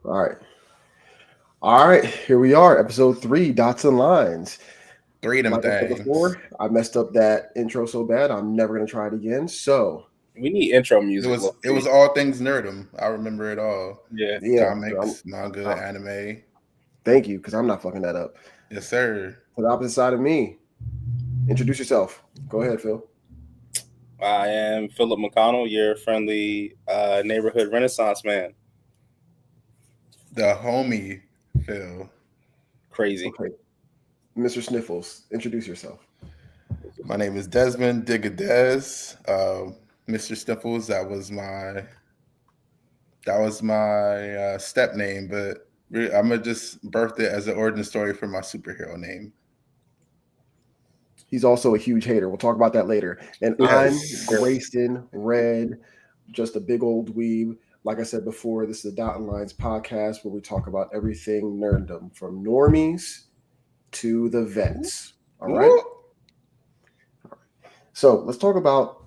All right. All right. Here we are. Episode 3, Dots and Lines. Three of them Like I said things. before, I messed up that intro so bad. I'm never going to try it again. So, We need intro It music. was it was all things nerdum. I remember it all. Yeah. yeah. Comics, manga, anime. Thank you, because I'm not fucking that up. Yes, sir. To the opposite side of me, introduce yourself. Go ahead, Phil. I am Philip McConnell, your friendly neighborhood Renaissance man. The homie Phil. Crazy. Okay. Mr. Sniffles, introduce yourself. My name is Desmond Digadez. Mr. Sniffles. That was my step name, but I'm gonna just birth it as an origin story for my superhero name. He's also a huge hater. We'll talk about that later. And I'm Yes. Grayson Red, just a big old weeb. Like I said before, this is the Dot and Lines podcast where we talk about everything nerddom, from normies to the vets. All right. Woo! So let's talk about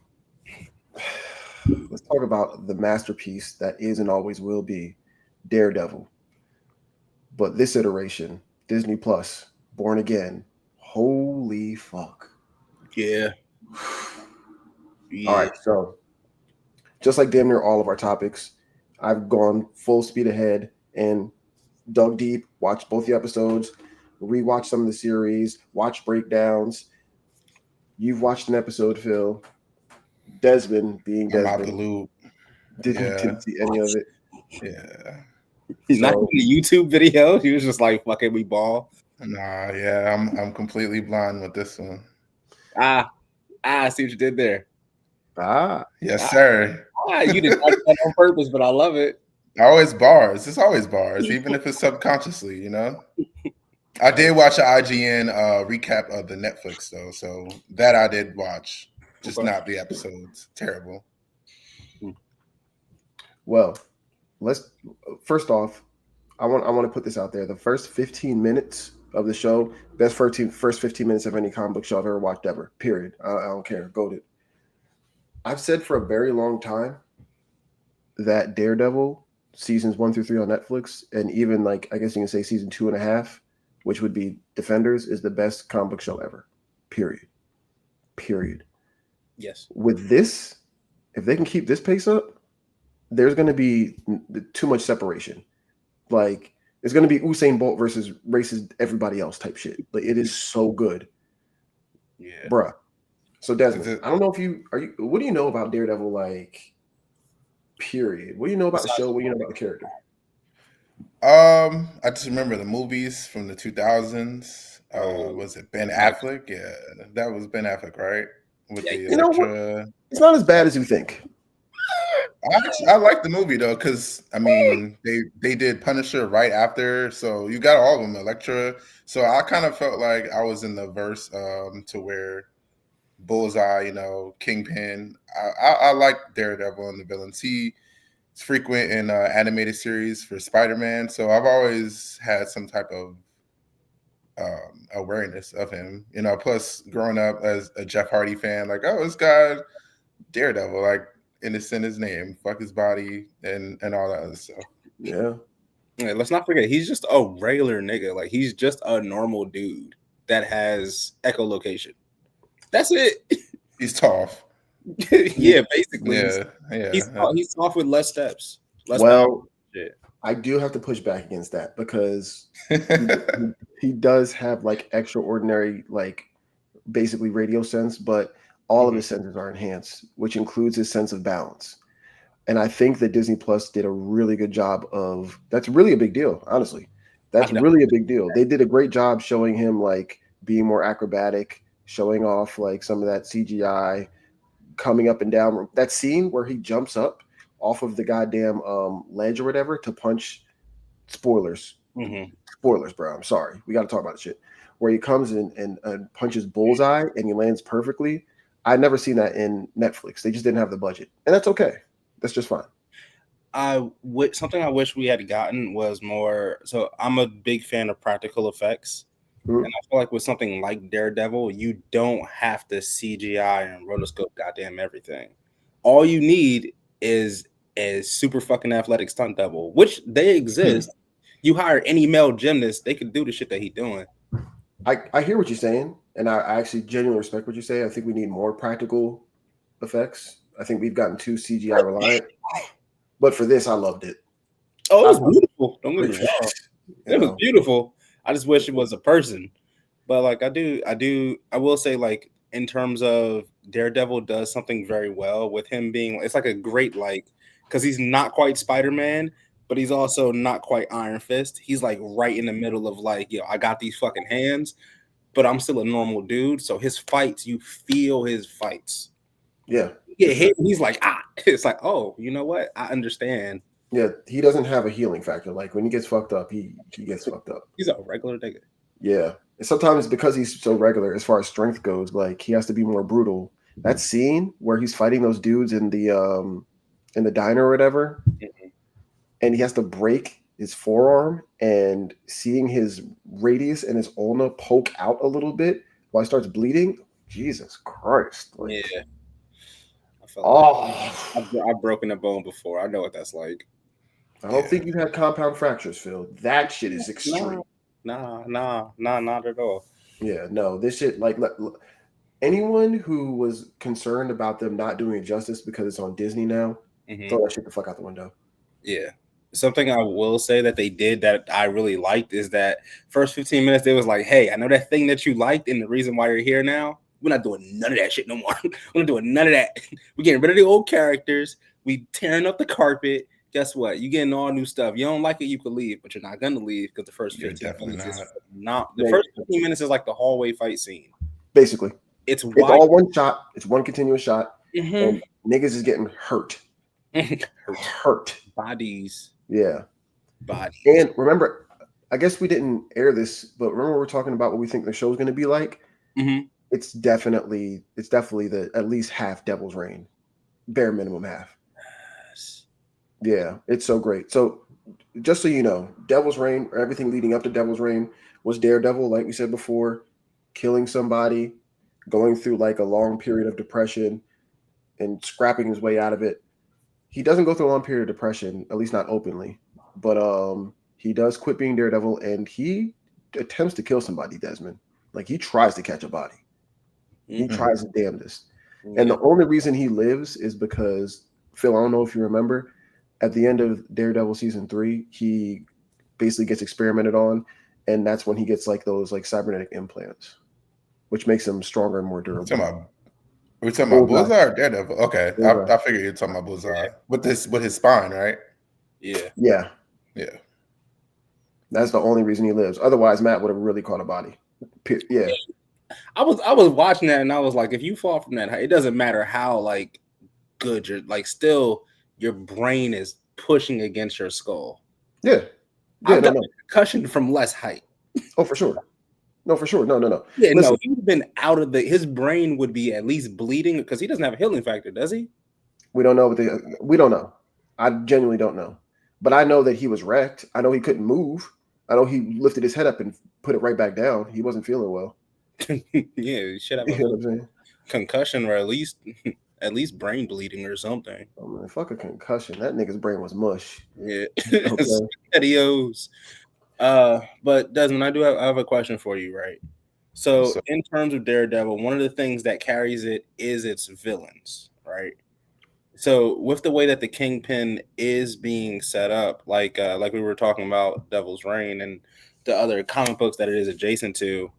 the masterpiece that is and always will be Daredevil. But this iteration, Disney Plus, Born Again. Holy fuck. Yeah. All right, so just like damn near all of our topics, I've gone full speed ahead and dug deep, watched both the episodes, rewatched some of the series, watched breakdowns. You've watched an episode, Phil. Desmond, being I'm out the Desmond, loop. didn't see any of it. Yeah. He's not So- in the YouTube video. He was just like, fucking we ball. Nah, yeah, I'm completely blind with this one. I see what you did there. Yes, sir. You did not do that on purpose, but I love it. Always bars. It's always bars, even if it's subconsciously, you know. I did watch an IGN recap of the Netflix though, so that I did watch, just Okay. not the episodes. Terrible. Well, let's first off, I want to put this out there. The first 15 minutes of the show, best first 15 minutes of any comic book show I've ever watched ever. Period. I don't care. Goated. I've said for a very long time that Daredevil seasons 1 through 3 on Netflix, and even like I guess you can say season 2.5, which would be Defenders, is the best comic book show ever. Period. Yes. With this, if they can keep this pace up, there's going to be too much separation. Like it's going to be Usain Bolt versus races everybody else type shit. Like it is so good, Yeah. bruh. So Desmond, I don't know if you. What do you know about Daredevil? Like, period. What do you know about the show? What do you know about the character? I just remember the movies from the 2000s. Was it Ben Affleck? Yeah, that was Ben Affleck, right? With the You know what? Electra. It's not as bad as you think. I like the movie though, because I mean they did Punisher right after, so you got all of them, Electra. So I kind of felt like I was in the verse to where Bullseye, you know, Kingpin. I like Daredevil and the villains. He's frequent in animated series for Spider-Man, so I've always had some type of awareness of him. You know, plus growing up as a Jeff Hardy fan, like, oh, this guy Daredevil, like innocent his name, fuck his body, and all that other stuff. Yeah. Let's not forget, he's just a regular nigga. Like he's just a normal dude that has echolocation. That's it. He's tough. Yeah, basically. Yeah. He's off with less steps. Well, shit. I do have to push back against that because he does have like extraordinary, like basically radio sense, but all of his senses are enhanced, which includes his sense of balance. And I think that Disney Plus did a really good job of. That's really a big deal, honestly. That's really a big deal. They did a great job showing him like being more acrobatic, showing off like some of that CGI, coming up and down. That scene where he jumps up off of the goddamn ledge or whatever to punch. Spoilers. Spoilers, bro. I'm sorry. We got to talk about the shit. Where he comes in and punches Bullseye and he lands perfectly. I'd never seen that in Netflix. They just didn't have the budget. And that's okay. That's just fine. Something I wish we had gotten was more. So I'm a big fan of practical effects. And I feel like with something like Daredevil, you don't have to CGI and rotoscope goddamn everything. All you need is is super fucking athletic stunt double, which they exist. You hire any male gymnast, they could do the shit that he's doing. I hear what you're saying, and I actually genuinely respect what you say. I think we need more practical effects. I think we've gotten too CGI reliant. But for this, I loved it. Oh, it was beautiful. Don't get me wrong. It was beautiful. I just wish it was a person. But like I will say, like, in terms of Daredevil does something very well with him being, it's like a great, like, because he's not quite Spider-Man, but he's also not quite Iron Fist. He's like right in the middle of like, yo, I got these fucking hands, but I'm still a normal dude. So his fights, you feel his fights. Yeah. Yeah, sure. He's like, it's like, oh, you know what? I understand. Yeah, he doesn't have a healing factor. Like when he gets fucked up, he gets fucked up. He's a regular nigga. Yeah. And sometimes because he's so regular as far as strength goes, like he has to be more brutal. That scene where he's fighting those dudes in the diner or whatever, and he has to break his forearm, and seeing his radius and his ulna poke out a little bit while he starts bleeding. Jesus Christ. Like, yeah. I've broken a bone before. I know what that's like. I don't think you've had compound fractures, Phil. That shit is extreme. Nah, not at all. Yeah, no, this shit, like, anyone who was concerned about them not doing it justice because it's on Disney now, throw that shit the fuck out the window. Yeah. Something I will say that they did that I really liked is that first 15 minutes, they was like, hey, I know that thing that you liked and the reason why you're here now. We're not doing none of that shit no more. We're not doing none of that. We're getting rid of the old characters. We tearing up the carpet. Guess what? You getting all new stuff. You don't like it, you could leave, but you're not gonna leave because the first 15 minutes is not. The first 15 minutes is like the hallway fight scene. Basically, it's all one shot. It's one continuous shot, and niggas is getting hurt. hurt bodies. Yeah, bodies. And remember, I guess we didn't air this, but remember we were talking about what we think the show's going to be like. It's definitely the at least half Devil's Reign, bare minimum half. Yes. Yeah, it's so great. So just so you know, Devil's Reign, or everything leading up to Devil's Reign, was Daredevil, like we said before, killing somebody, going through like a long period of depression, and scrapping his way out of it. He doesn't go through a long period of depression, at least not openly, but he does quit being Daredevil, and he attempts to kill somebody, Desmond. Like, he tries to catch a body. He tries his damnedest. And the only reason he lives is because, Phil, I don't know if you remember, at the end of Daredevil season 3, he basically gets experimented on, and that's when he gets like those like cybernetic implants, which makes him stronger and more durable. We're talking about Bullseye or Daredevil? Okay, I figured you're talking about Bullseye with his spine, right? Yeah. That's the only reason he lives. Otherwise, Matt would have really caught a body. Yeah. I was watching that and I was like, if you fall from that height, it doesn't matter how like good you're, like, still your brain is pushing against your skull. Yeah. I've got a concussion from less height. Oh, for sure. No, for sure. No. Yeah, listen, no, he would have been out of his brain would be at least bleeding because he doesn't have a healing factor, does he? We don't know we don't know. I genuinely don't know. But I know that he was wrecked. I know he couldn't move. I know he lifted his head up and put it right back down. He wasn't feeling well. Yeah, he should have a concussion or at least brain bleeding or something. Oh man, fuck a concussion. That nigga's brain was mush. Yeah. Adios. But Desmond, I have a question for you, right? So in terms of Daredevil, one of the things that carries it is its villains, right? So with the way that the Kingpin is being set up, like we were talking about Devil's Reign and the other comic books that it is adjacent to,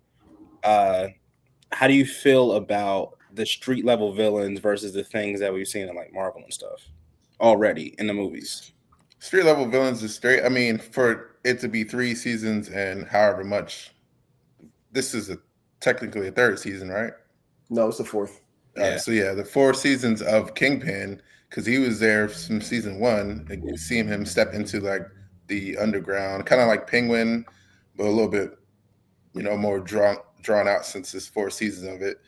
how do you feel about the street level villains versus the things that we've seen in like Marvel and stuff already in the movies? Street level villains is straight. I mean, for it to be 3 seasons and however much, this is technically a 3rd season, right? No, it's the 4th. So yeah, the 4 seasons of Kingpin, because he was there from season 1. Like, seeing him step into like the underground, kind of like Penguin, but a little bit, more drawn out since it's 4 seasons of it.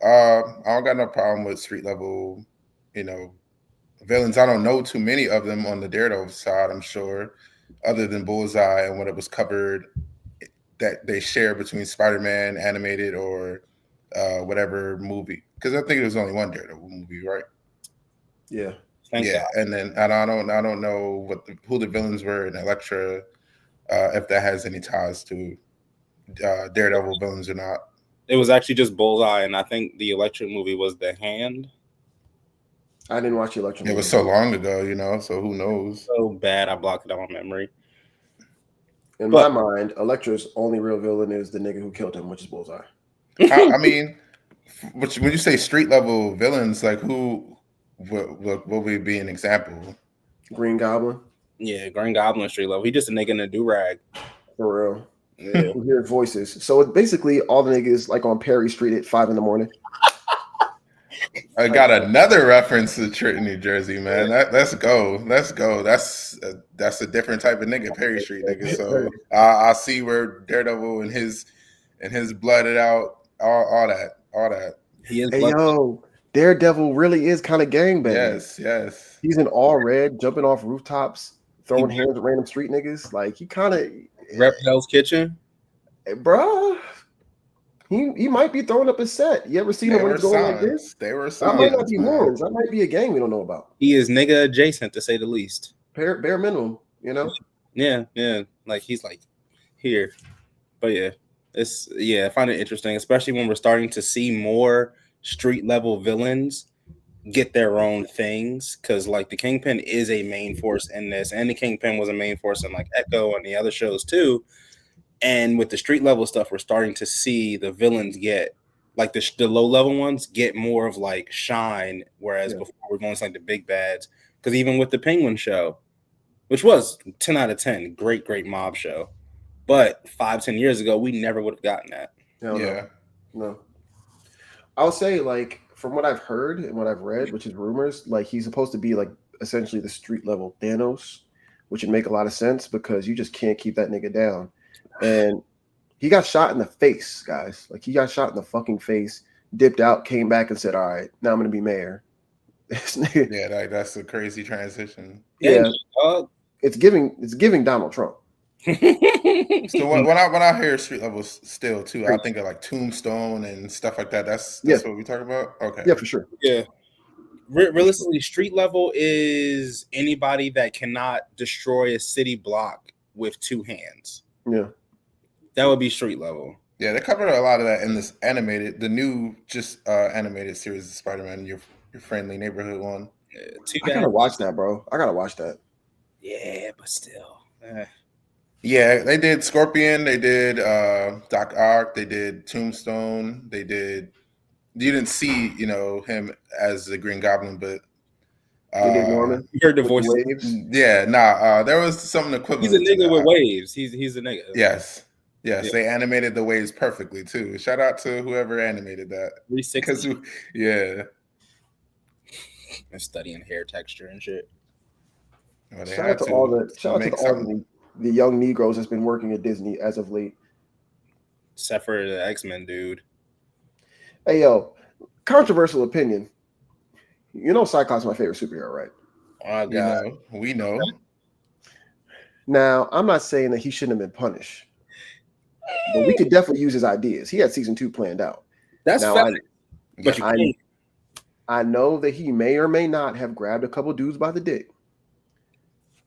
I don't got no problem with street level, villains. I don't know too many of them on the Daredevil side, I'm sure, other than Bullseye and what it was covered that they share between Spider-Man animated or whatever movie. Because I think it was only one Daredevil movie, right? Yeah. Thank God. And then I don't know who the villains were in Elektra, if that has any ties to Daredevil villains or not. It was actually just Bullseye, and I think the Electric movie was The Hand. I didn't watch the Electric It movie. was so long ago, so who knows? So bad, I blocked it out of my memory. In my mind, Elektra's only real villain is the nigga who killed him, which is Bullseye. I mean, when you say street level villains, like who what would be an example? Green Goblin. Yeah, Green Goblin street level. He just a nigga in a do-rag. For real. Yeah. We hear voices. So it's basically all the niggas like on Perry Street at 5 a.m. I got another reference to Trenton, New Jersey, man. Let's go. That's a different type of nigga, Perry Street nigga. So I see where Daredevil and his blooded out, all that. He is. Hey yo, Daredevil really is kind of gangbang. Yes. He's in all red, jumping off rooftops, throwing hands at random street niggas. Like he kind of Rep Hell's Kitchen. Bruh. He might be throwing up his set. You ever seen him when he's going like this? They were That might not be villains. That might be a gang we don't know about. He is nigga adjacent, to say the least. Bare minimum, Yeah. Like he's like here, but yeah, I find it interesting, especially when we're starting to see more street level villains get their own things, because like the Kingpin is a main force in this, and the Kingpin was a main force in like Echo and the other shows too. And with the street level stuff, we're starting to see the villains get like the low level ones get more of like shine, whereas before we're going to like the big bads. Because even with the Penguin show, which was 10 out of 10, great mob show, but 5-10 years ago we never would have gotten that. No. I'll say, like, from what I've heard and what I've read, which is rumors, like he's supposed to be like essentially the street level Thanos, which would make a lot of sense because you just can't keep that nigga down. And he got shot in the face, guys. Like he got shot in the fucking face, dipped out, came back and said, all right, now I'm going to be mayor. That's a crazy transition. Yeah. It's giving Donald Trump. So when I hear street level still too, I think of like Tombstone and stuff like that. That's what we talk about. Okay. Yeah, for sure. Yeah. Realistically, street level is anybody that cannot destroy a city block with two hands. Yeah. That would be street level. Yeah, they covered a lot of that in this the new animated series of Spider-Man, your friendly neighborhood one. I gotta watch that, bro. I gotta watch that. Yeah, but still. Yeah, they did Scorpion, they did Doc Ock, they did Tombstone, they did. You didn't see, him as the Green Goblin, but they did Norman. You heard the voice. Yeah, there was something equivalent. He's a nigga with waves. He's a nigga. Yes. They animated the waves perfectly too. Shout out to whoever animated that. 360. Yeah. And studying hair texture and shit. Well, shout out to all the young Negroes that's been working at Disney as of late. Except for the X-Men dude. Hey yo, controversial opinion. Cyclops is my favorite superhero, right? Oh God. We know. Now, I'm not saying that he shouldn't have been punished. But we could definitely use his ideas. He had season 2 planned out. That's fact. But I know that he may or may not have grabbed a couple dudes by the dick.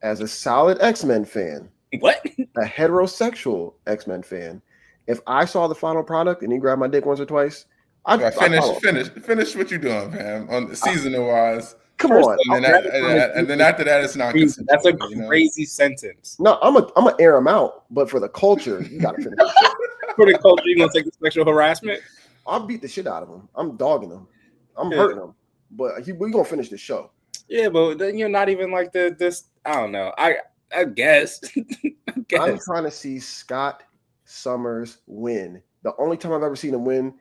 As a solid X-Men fan, a heterosexual X-Men fan, if I saw the final product and he grabbed my dick once or twice, I'd finish what you're doing, fam. On seasonal wise. Come on. And then after that, it's not. That's a crazy sentence. No, I'm gonna air him out, but for the culture, you gotta finish. For the culture, you gonna take the sexual harassment? I'll beat the shit out of him. I'm dogging him. I'm hurting him. But we're gonna finish the show. Yeah, but then you're not even like this. I don't know. I guess. I'm trying to see Scott Summers win. The only time I've ever seen him win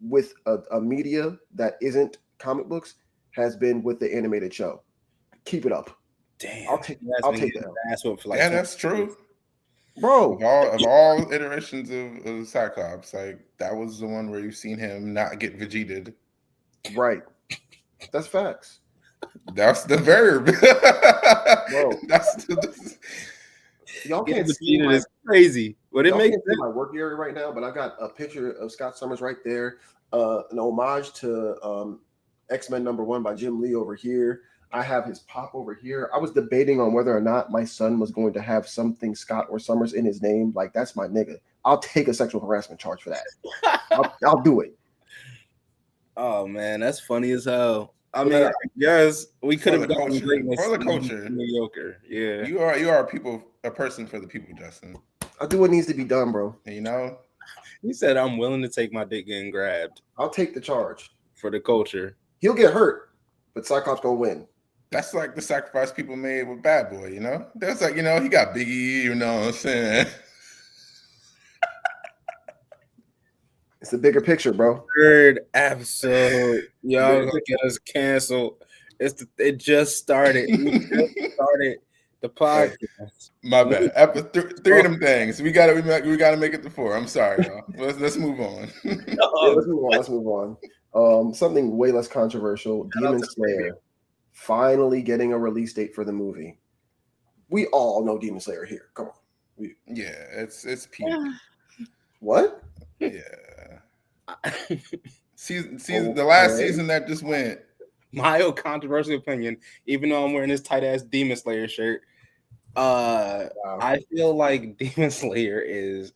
with a media that isn't comic books has been with the animated show. Keep it up. Damn. I'll take that. That's true. Bro. Of all iterations of Cyclops, like that was the one where you've seen him not get Vegetated. Right. That's facts. That's the verb. Bro. Y'all can't see it is crazy. What it makes my work area right now, but I got a picture of Scott Summers right there. An homage to X-Men #1 by Jim Lee over here. I have his pop over here. I was debating on whether or not my son was going to have something Scott or Summers in his name. Like, that's my nigga. I'll take a sexual harassment charge for that. I'll do it. Oh man, that's funny as hell. I mean, I guess we could have gotten greatness for the culture. Mediocre. Yeah. You are a person for the people, Justin. I'll do what needs to be done, bro. You know? He said I'm willing to take my dick getting grabbed. I'll take the charge. For the culture. He'll get hurt, but Cyclops gonna win. That's like the sacrifice people made with Bad Boy, you know? That's like, he got Biggie, you know what I'm saying? It's a bigger picture, bro. Third episode. Y'all gonna get us canceled. It just started. We just started the podcast. My bad. Three of them things. We gotta make it to 4. I'm sorry, y'all. Let's move on. Let's move on. Something way less controversial. Demon Slayer finally getting a release date for the movie. We all know Demon Slayer here. Come on. It's peak. What? Yeah. season the last season that just went. My controversial opinion, even though I'm wearing this tight ass Demon Slayer shirt, wow. I feel like Demon Slayer is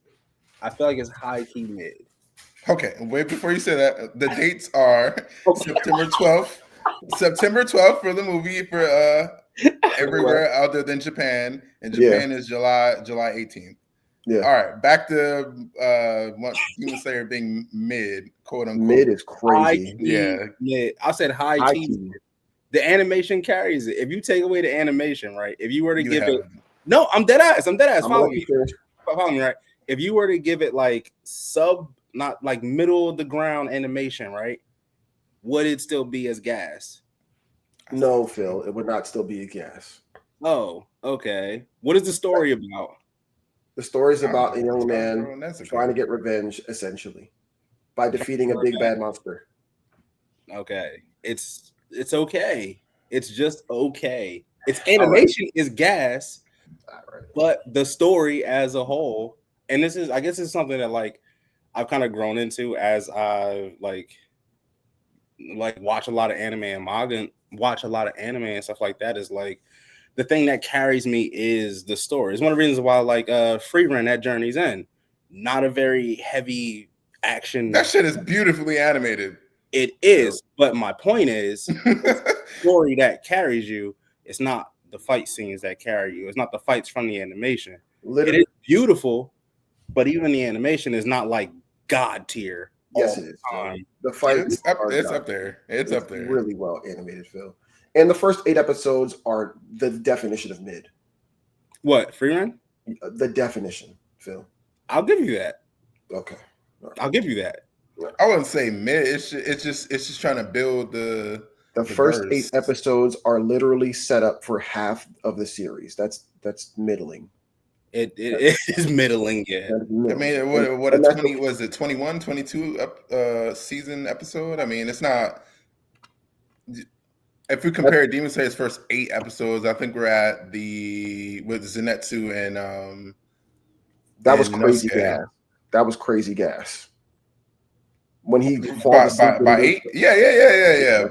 it's high key mid. Okay, wait before you say that. The dates are September 12th for the movie for everywhere other than Japan, and Japan is July 18th. Yeah. All right, back to Demon Slayer being mid, quote unquote. Mid is crazy. Mid. I said high key. The animation carries it. If you take away the animation, right? If you were to give it, no, I'm dead ass. Follow me, right? If you were to give it like not like middle of the ground animation, right? Would it still be as gas? No, Phil, it would not still be a gas. Oh, okay. What is the story about? The story is about a young man trying to get revenge, essentially, by defeating a big bad monster. Okay, it's okay. It's just okay. Its animation is gas, but the story as a whole, and I guess it's something that like I've kind of grown into as I like watch a lot of anime and manga, watch a lot of anime and stuff like that. Is like the thing that carries me is the story. It's one of the reasons why I like Free Run at Journey's End. Not a very heavy action. That shit is beautifully animated. It is, but my point is the story that carries you. It's not the fight scenes that carry you. It's not the fights from the animation. Literally. It is beautiful, but even the animation is not like God tier. Yes, it is. The fight it's up there. It's up there. Really well animated, Phil. And the first 8 episodes are the definition of mid. What, Free Run? The definition, Phil. I'll give you that. Okay. Right. I'll give you that. I wouldn't say mid. It's just trying to build the first verse. 8 episodes are literally set up for half of the series. That's middling. It is middling, yeah. I mean, what a 20 was it 21, 22 season episode? I mean, it's not. If we compare Demon Slayer's first 8 episodes, I think we're at with Zenitsu and that was crazy gas. That was crazy gas. When he falls by 8, yeah.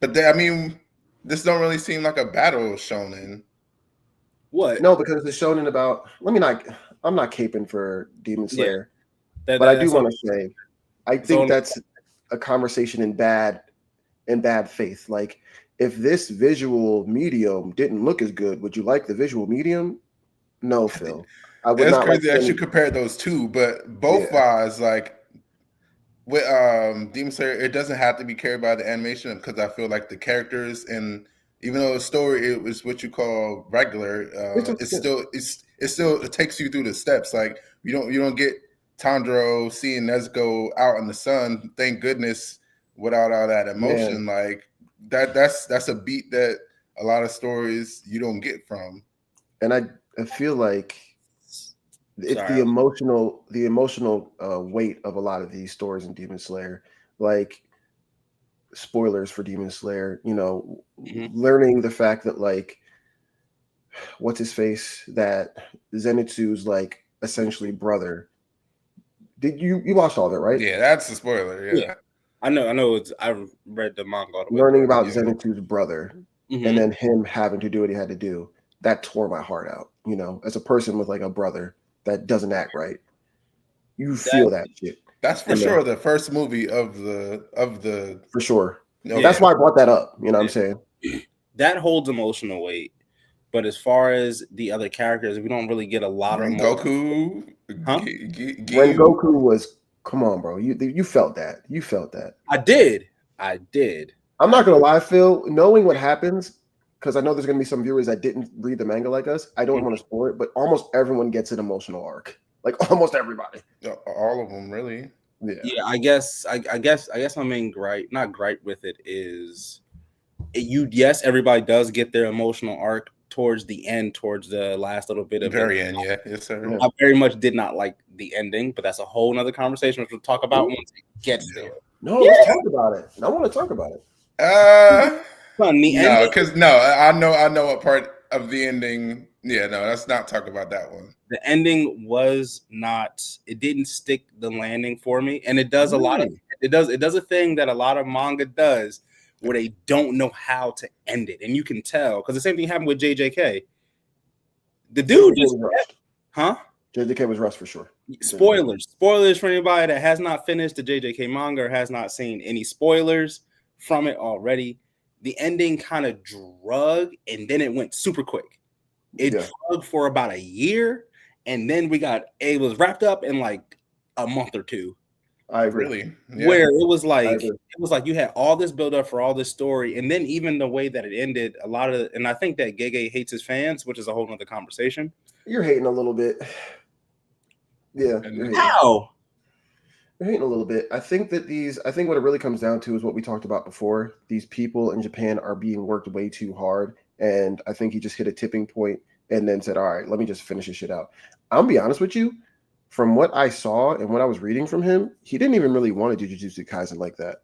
But I mean, this don't really seem like a battle shonen. What? No, because it's shonen about. I'm not caping for Demon Slayer, but I do want to say, I think that's a conversation in bad faith. Like, if this visual medium didn't look as good, would you like the visual medium? No, Phil. I would not. Crazy that you compare those two, but both wise, like with Demon Slayer, it doesn't have to be carried by the animation because I feel like the characters, and even though the story it was what you call regular, it takes you through the steps. Like you don't get Tanjiro seeing Nezuko out in the sun. Thank goodness. Without all that emotion, like that's a beat that a lot of stories you don't get from. And I feel like it's the emotional weight of a lot of these stories in Demon Slayer. Like, spoilers for Demon Slayer, learning the fact that like what's his face, that Zenitsu's like essentially brother. Did you watched all of it, right? Yeah, that's a spoiler. Yeah. I know. I read the manga all the way. Learning about Zenitsu's brother, Mm-hmm. and then him having to do what he had to do, that tore my heart out. You know, as a person with like a brother that doesn't act right, you feel that shit. That's for sure the first movie of the for sure. No, that's why I brought that up. You know what I'm saying? That holds emotional weight. But as far as the other characters, we don't really get a lot of Goku. Huh? Rengoku was, come on, bro. You felt that. You felt that. I did. I'm not gonna lie, Phil. Knowing what happens, because I know there's gonna be some viewers that didn't read the manga like us. I don't want to spoil it, but almost everyone gets an emotional arc. Like almost everybody. All of them, really. Yeah. I guess my main not gripe with it is yes, everybody does get their emotional arc towards the end, towards the last little bit of very end. Yeah, yes, sir. I very much did not like the ending, but that's a whole nother conversation which we'll talk about once it gets there. No, let's talk about it. I want to talk about it. No, because I know what part of the ending. Yeah, no, let's not talk about that one. The ending was not. It didn't stick the landing for me, and it does a lot of. It does a thing that a lot of manga does, where they don't know how to end it, and you can tell because the same thing happened with JJK. The dude just, JJK was rushed for sure. Spoilers for anybody that has not finished the JJK manga or has not seen any spoilers from it already. The ending kind of drug, and then it went super quick. It drug for about a year, and then it was wrapped up in like a month or two. I agree. Really? Yeah. Where it was like you had all this build up for all this story, and then even the way that it ended, and I think that Gege hates his fans, which is a whole nother conversation. You're hating a little bit. Yeah. How? You're hating a little bit. I think what it really comes down to is what we talked about before. These people in Japan are being worked way too hard. And I think he just hit a tipping point and then said, all right, let me just finish this shit out. I'll be honest with you. From what I saw and what I was reading from him, he didn't even really want to do Jujutsu Kaisen like that.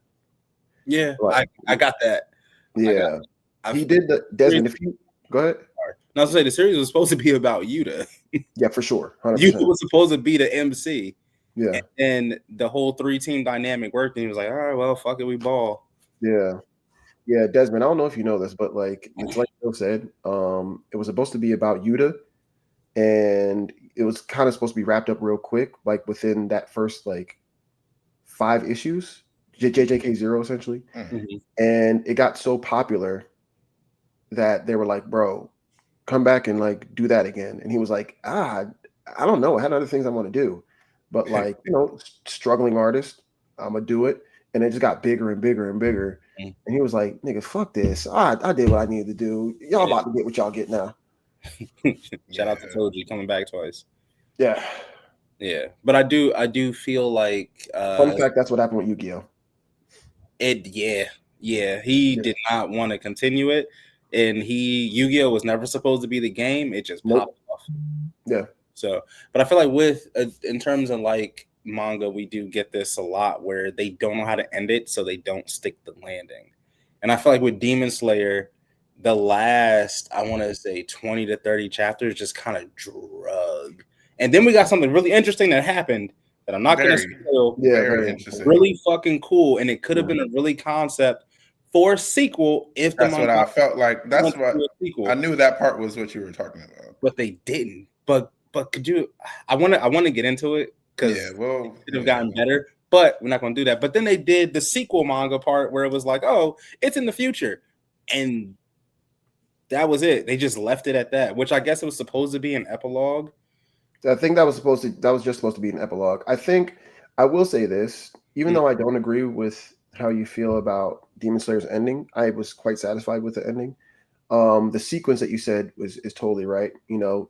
Yeah, I got that. Yeah. He did the Desmond. If you go ahead. Now to say the series was supposed to be about Yuta. Yeah, for sure. 100%. Yuta was supposed to be the MC. Yeah. And the whole 3-team dynamic worked, and he was like, all right, well, fuck it, we ball. Yeah. Yeah, Desmond, I don't know if you know this, but like it's like Phil said, it was supposed to be about Yuta, and it was kind of supposed to be wrapped up real quick, like within that first like 5 issues, JJK 0 essentially. Mm-hmm. And it got so popular that they were like, bro, come back and like do that again. And he was like, I don't know. I had other things I want to do. But like, struggling artist, I'm gonna do it. And it just got bigger and bigger and bigger. And he was like, nigga, fuck this. I did what I needed to do. Y'all about to get what y'all get now. Shout out to Toji coming back twice. Yeah. Yeah. But I do feel like fun fact, that's what happened with Yu-Gi-Oh! He did not want to continue it. And Yu-Gi-Oh! Was never supposed to be the game. It just popped off. Yeah. So, but I feel like in terms of like manga, we do get this a lot where they don't know how to end it, so they don't stick the landing. And I feel like with Demon Slayer, the last, I want to say 20 to 30 chapters just kind of drug. And then we got something really interesting that happened that I'm not going to spoil. Yeah, very interesting. Really fucking cool. And it could have been a really concept for a sequel if that's what I felt like. That's what I knew that part was what you were talking about. But they didn't. But could you? I want to get into it because it could have gotten better. But we're not going to do that. But then they did the sequel manga part where it was like, oh, it's in the future, and that was it. They just left it at that, which I guess it was supposed to be an epilogue. I think that was just supposed to be an epilogue. I think I will say this, even though I don't agree with how you feel about Demon Slayer's ending, I was quite satisfied with the ending. The sequence that you said is totally right.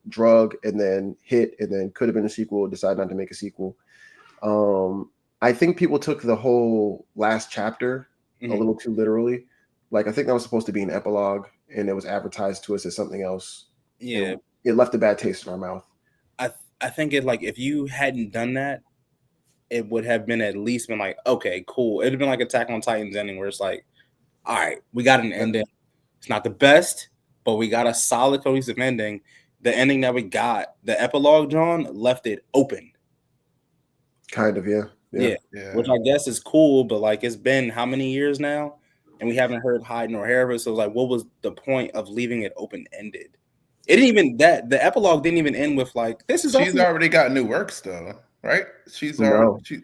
Drug and then hit and then could have been a sequel, decide not to make a sequel. I think people took the whole last chapter a little too literally. Like I think that was supposed to be an epilogue and it was advertised to us as something else. Yeah. It left a bad taste in our mouth. I think if you hadn't done that, it would have been at least been like, okay, cool. It'd have been like Attack on Titan's ending where it's like, all right, we got an ending. It's not the best, but we got a solid cohesive ending. The ending that we got, the epilogue, John, left it open. Kind of, yeah. Yeah. Which I guess is cool, but like it's been how many years now, and we haven't heard hide nor hair of it. So like, what was the point of leaving it open ended? It didn't even the epilogue didn't even end with like this is. She's already got new works though, right? She's already.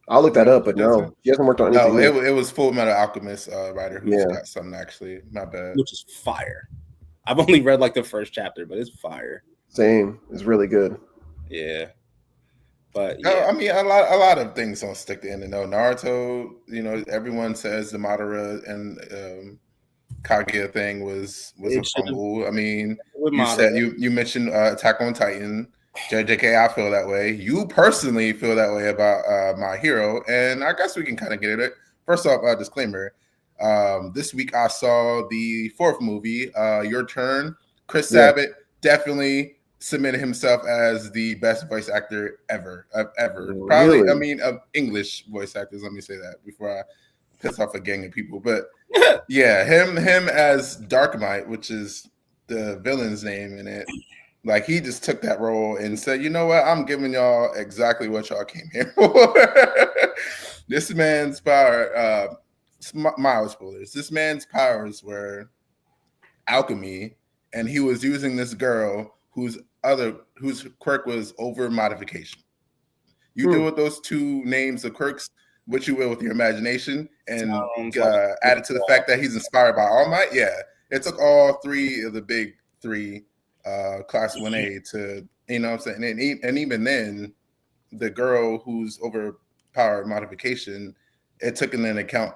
I'll look that up, but no, she hasn't worked on anything. No, it was Full Metal Alchemist writer who's got something actually. My bad. Which is fire. I've only read like the first chapter, but it's fire. Same, it's really good. Yeah, but yeah, I mean, a lot of things don't stick to ending though. Naruto, you know, everyone says the Madara and Kaguya thing was a fumble. I mean, you mentioned Attack on Titan. JJK, I feel that way. You personally feel that way about My Hero, and I guess we can kind of get it. First off, disclaimer. This week I saw the 4th movie, Your Turn. Chris Sabat definitely submitted himself as the best voice actor ever. Probably, really? I mean, of English voice actors. Let me say that before I piss off a gang of people. But yeah, him as Darkmite, which is the villain's name in it. Like he just took that role and said, you know what? I'm giving y'all exactly what y'all came here for. This man's power, mild spoilers. This man's powers were alchemy, and he was using this girl whose quirk was over modification. You deal with those 2 names of quirks, what you will with your imagination, and add it to the fact that he's inspired by All Might. Yeah, it took all 3 of the big 3. Class 1A to, you know what I'm saying? And even then, the girl who's overpowered modification, it took into account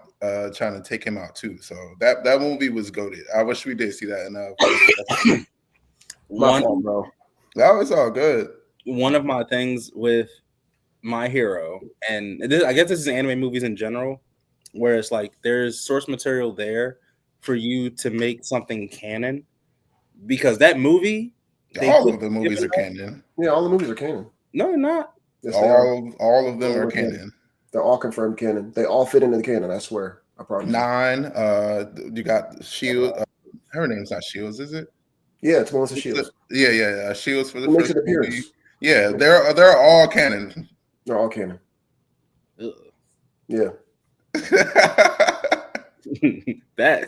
trying to take him out too. So that movie was goated. I wish we did see that enough. My fault, bro. That was all good. One of my things with My Hero, and I guess this is anime movies in general, where it's like there's source material there for you to make something canon. Because that movie, all of the movies are canon. Yeah, all the movies are canon. No, they're not. Yes, all of them are canon. They're all confirmed canon. They all fit into the canon. I swear. I promise. 9. You got Shield. Her name's not Shields, is it? Yeah, it's Melissa Shields. Yeah. Shields for the first movie. Yeah, they're all canon. They're all canon. Ugh. Yeah. I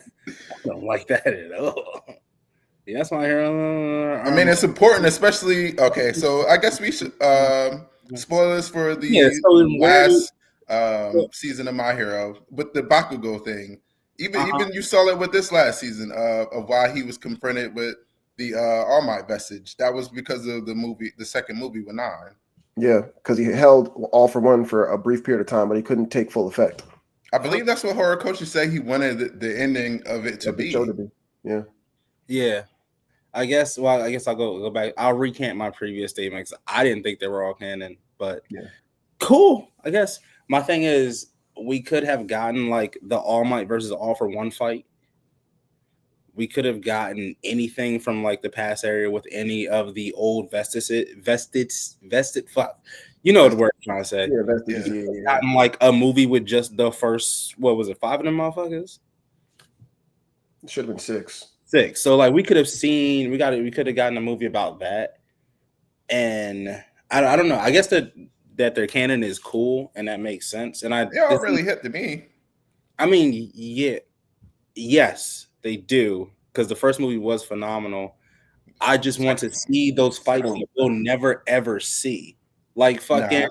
don't like that at all. Yeah, that's My Hero. I mean, it's important, especially. Okay, so I guess we should spoilers for the last season of My Hero with the Bakugo thing. Even you saw it with this last season of why he was confronted with the All Might vestige. That was because of the second movie with 9. Yeah, because he held All for One for a brief period of time, but he couldn't take full effect. I believe that's what Horikoshi said he wanted the ending of it to be. Yeah. Yeah. I guess I'll go back. I'll recant my previous statements. I didn't think they were all canon, but cool. I guess my thing is we could have gotten like the All Might versus All for One fight. We could have gotten anything from like the past area with any of the old vested fuck. You know the word I'm trying to say. Yeah, vestige. Gotten like a movie with just the first, what was it, 5 of them motherfuckers? It should have been 6. So like we could have gotten a movie about that. And I don't know. I guess that their canon is cool and that makes sense. And they all really hit to me. I mean, yes, they do. Because the first movie was phenomenal. I just want to see those fights that we'll never ever see. Like fucking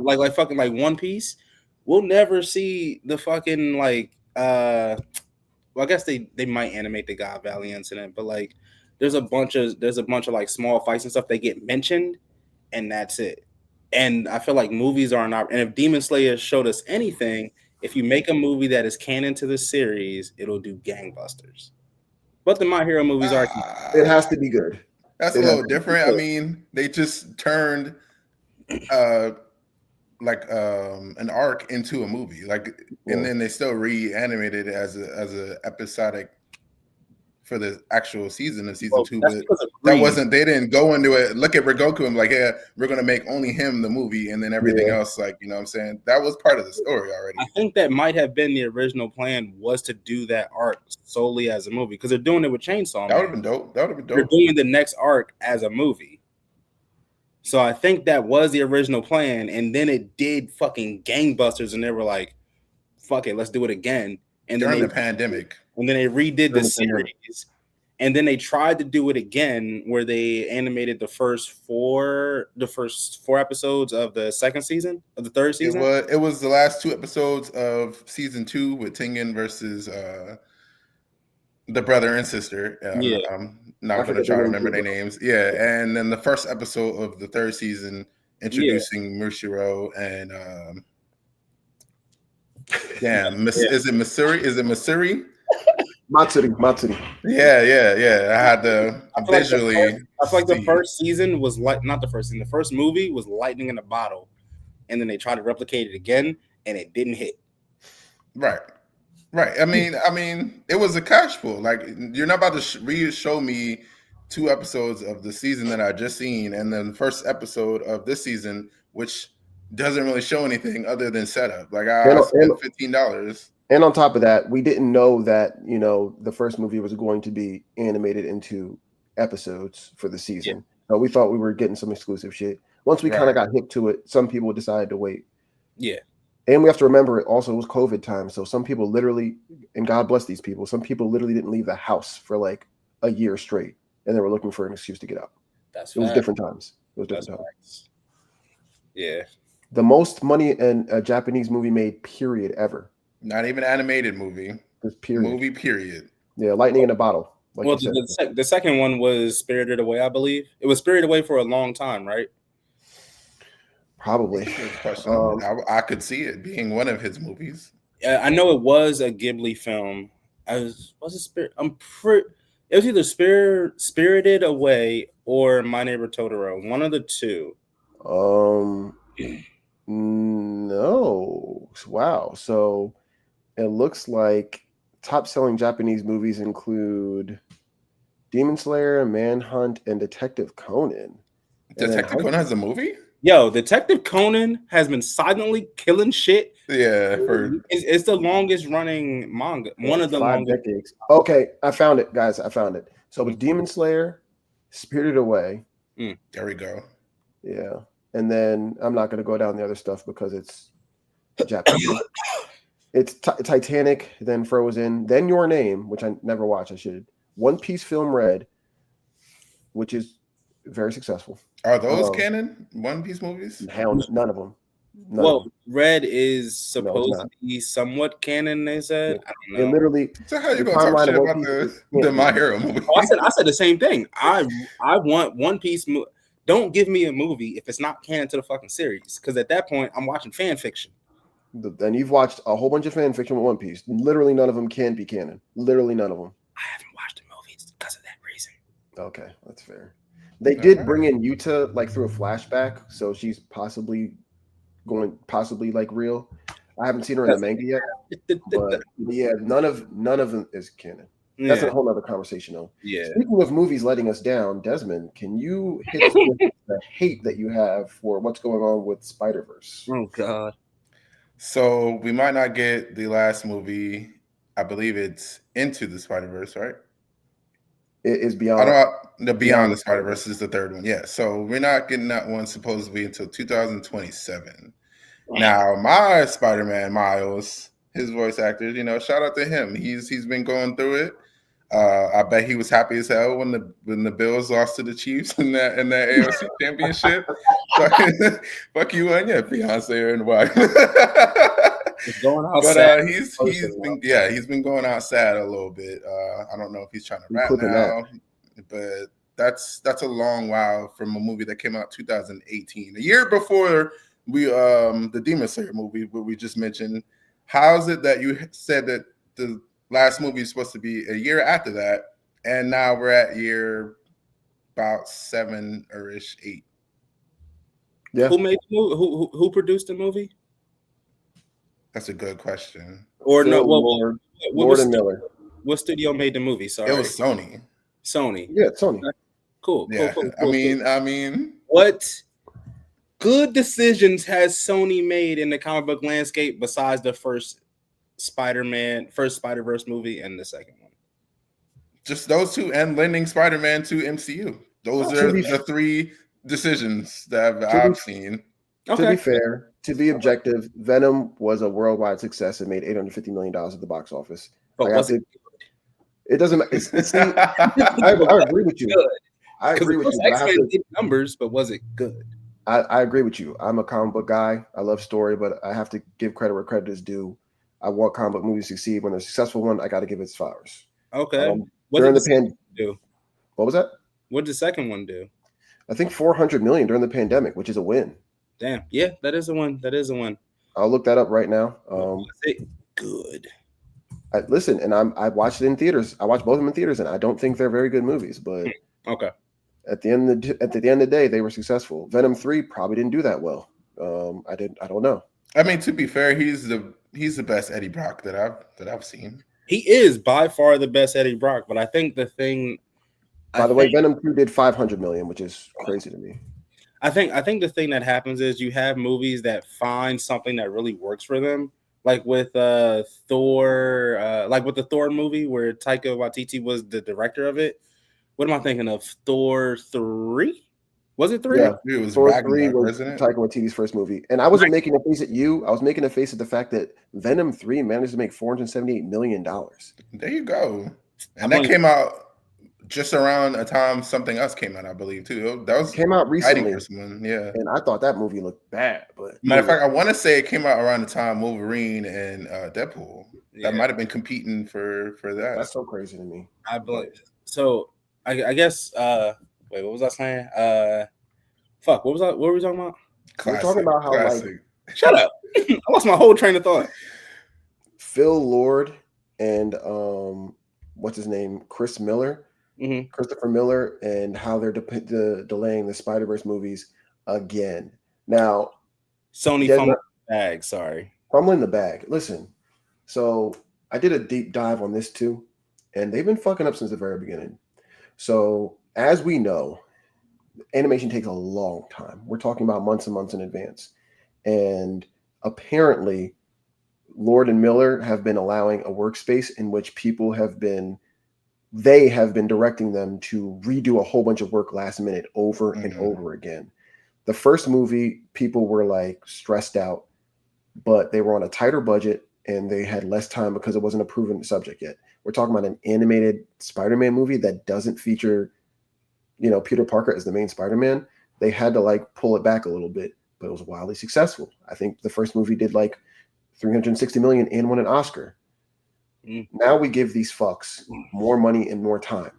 like fucking like One Piece. We'll never see the fucking like well, I guess they might animate the God Valley incident, but like there's a bunch of like small fights and stuff that get mentioned, and that's it. And I feel like movies are not. And if Demon Slayer showed us anything, if you make a movie that is canon to the series, it'll do gangbusters. But the My Hero movies are. It has to be good. That's a little different. I mean, they just turned like an arc into a movie, and then they still reanimated it as a episodic for the actual season of season 2. But that wasn't. They didn't go into it. Look at Rigoku and like, yeah, we're gonna make only him the movie, and then everything else, like, you know what I'm saying? That was part of the story already. I think that might have been the original plan, was to do that arc solely as a movie, because they're doing it with Chainsaw Man. That would have been dope. They're doing the next arc as a movie. So I think that was the original plan, and then it did fucking gangbusters, and they were like, "Fuck it, let's do it again." And during then the pandemic, and then they redid the During the pandemic. series, and then they tried to do it again, where they animated the first four episodes of the second season of the third season. it was the last 2 episodes of season 2 with Tingen versus the brother and sister. Yeah. I'm not going to try to remember their names. Yeah, and then the first episode of the third season introducing Mushiro and is it Missouri? Is it Missouri? Matsuri. Yeah. I had to visually. I feel like the first season was like not the first season. The first movie was lightning in a bottle, and then they tried to replicate it again, and it didn't hit. Right. I mean, it was a cash pool. Like, you're not about to show me 2 episodes of the season that I just seen, and then the first episode of this season, which doesn't really show anything other than setup. Like, I spent $15. And on top of that, we didn't know that, the first movie was going to be animated into episodes for the season. Yeah. So we thought we were getting some exclusive shit. Once we kind of got hip to it, some people decided to wait. Yeah. And we have to remember, it also was COVID time. So some people literally, and God bless these people, some people literally didn't leave the house for like a year straight. And they were looking for an excuse to get out. It was different times. Yeah. The most money in a Japanese movie made, period, ever. Not even animated movie. Just period. Movie, period. Yeah, lightning in a bottle. Like the second one was Spirited Away, I believe. It was Spirited Away for a long time, right? Probably. I could see it being one of his movies. I know it was a Ghibli film. Was it Spirit? It was either Spirited Away or My Neighbor Totoro. One of the two. No. Wow. So it looks like top-selling Japanese movies include Demon Slayer, Manhunt, and Detective Conan. Detective Conan has a movie? Yo, Detective Conan has been silently killing shit. Yeah, it's the longest running manga. One of the 5 decades. Okay, I found it, guys. I found it. So with Demon Slayer, Spirited Away. There we go. Yeah. And then I'm not going to go down the other stuff because it's Japanese. It's Titanic, then Frozen, then Your Name, which I never watched. I should. One Piece Film Red, which is very successful. Are those canon One Piece movies? Hell, none of them. Red is supposed to be somewhat canon. They said. I don't know. It literally. So how you gonna talk shit about the My Hero movie? I said the same thing. I want One Piece. Don't give me a movie if it's not canon to the fucking series, because at that point I'm watching fan fiction. And you've watched a whole bunch of fan fiction with One Piece. Literally none of them can be canon. Literally none of them. I haven't watched the movies because of that reason. Okay, that's fair. They did bring in Yuta like through a flashback, so she's possibly like real. I haven't seen her in the manga yet, but yeah, none of them is canon. That's a whole other conversation, though. Yeah. Speaking of movies letting us down, Desmond, can you hit us with the hate that you have for what's going on with Spiderverse? Oh God. So we might not get the last movie. I believe it's Into the Spiderverse, right? It is Beyond. Beyond the Spiderverse is the third one. Yeah. So we're not getting that one supposedly until 2027. Now, my Spider-Man Miles, his voice actor, shout out to him. He's been going through it. I bet he was happy as hell when the Bills lost to the Chiefs in that AFC championship. Fuck you and your fiance and wife. Going out but sad. He's been going out sad a little bit. I don't know if he's trying to rap now, but that's a long while from a movie that came out 2018, a year before the Demon Slayer movie, what we just mentioned. How's it that you said that the last movie is supposed to be a year after that, and now we're at year about 7 or 8? Yeah. Who made the movie? Who produced the movie? That's a good question. Or Phil no, Lord and Miller. What studio made the movie? Sorry, it was Sony. Yeah, Sony. Cool. Yeah. Cool. I mean, what good decisions has Sony made in the comic book landscape besides the first Spider-Verse movie and the second one? Just those two, and lending Spider-Man to MCU. Those are the three decisions that I've seen. To be fair, to be objective, Venom was a worldwide success. It made $850 million at the box office. But was it? It doesn't. I agree with you. I agree with you. But I have to numbers. But was it good? I agree with you. I'm a comic book guy. I love story, but I have to give credit where credit is due. I want comic book movies to succeed. When a successful one, I got to give it flowers. Okay. During the pandemic, what was that? What did the second one do? I think 400 million during the pandemic, which is a win. Damn. Yeah, that is a one. That is a one. I'll look that up right now. Was it good? Listen, and I watched it in theaters. I watched both of them in theaters, and I don't think they're very good movies. But okay. At the end of the day, they were successful. Venom 3 probably didn't do that well. I don't know. I mean, to be fair, he's the best Eddie Brock that I've seen. He is by far the best Eddie Brock, but I think the thing. By the way, Venom 2 did 500 million, which is crazy to me. I think the thing that happens is you have movies that find something that really works for them, like with Thor, like with the Thor movie where Taika Waititi was the director of it. What am I thinking of? Thor 3? Was it 3? Yeah, it was Thor Ragnarok, 3 was Taika Waititi's first movie. And I wasn't making a face at you. I was making a face at the fact that Venom 3 managed to make $478 million. There you go. And that came out just around a time something else came out, I believe, too. That was came out recently. Yeah. And I thought that movie looked bad. But matter of fact, I want to say it came out around the time Wolverine and Deadpool. That might have been competing for that. That's so crazy to me. I believe. So I guess wait, what was I saying? What were we talking about? We're talking about how classic. Shut up. I lost my whole train of thought. Phil Lord and what's his name? Christopher Miller, and how they're delaying the Spiderverse movies again. Now, Sony fumbling the bag. Sorry, fumbling the bag. Listen, so I did a deep dive on this too, and they've been fucking up since the very beginning. So, as we know, animation takes a long time. We're talking about months and months in advance. And apparently, Lord and Miller have been allowing a workspace in which people have been directing them to redo a whole bunch of work last minute over and over again. The first movie, people were like stressed out, but they were on a tighter budget and they had less time because it wasn't a proven subject yet. We're talking about an animated Spider-Man movie that doesn't feature, Peter Parker as the main Spider-Man. They had to like pull it back a little bit, but it was wildly successful. I think the first movie did like 360 million and won an Oscar. Now we give these fucks more money and more time.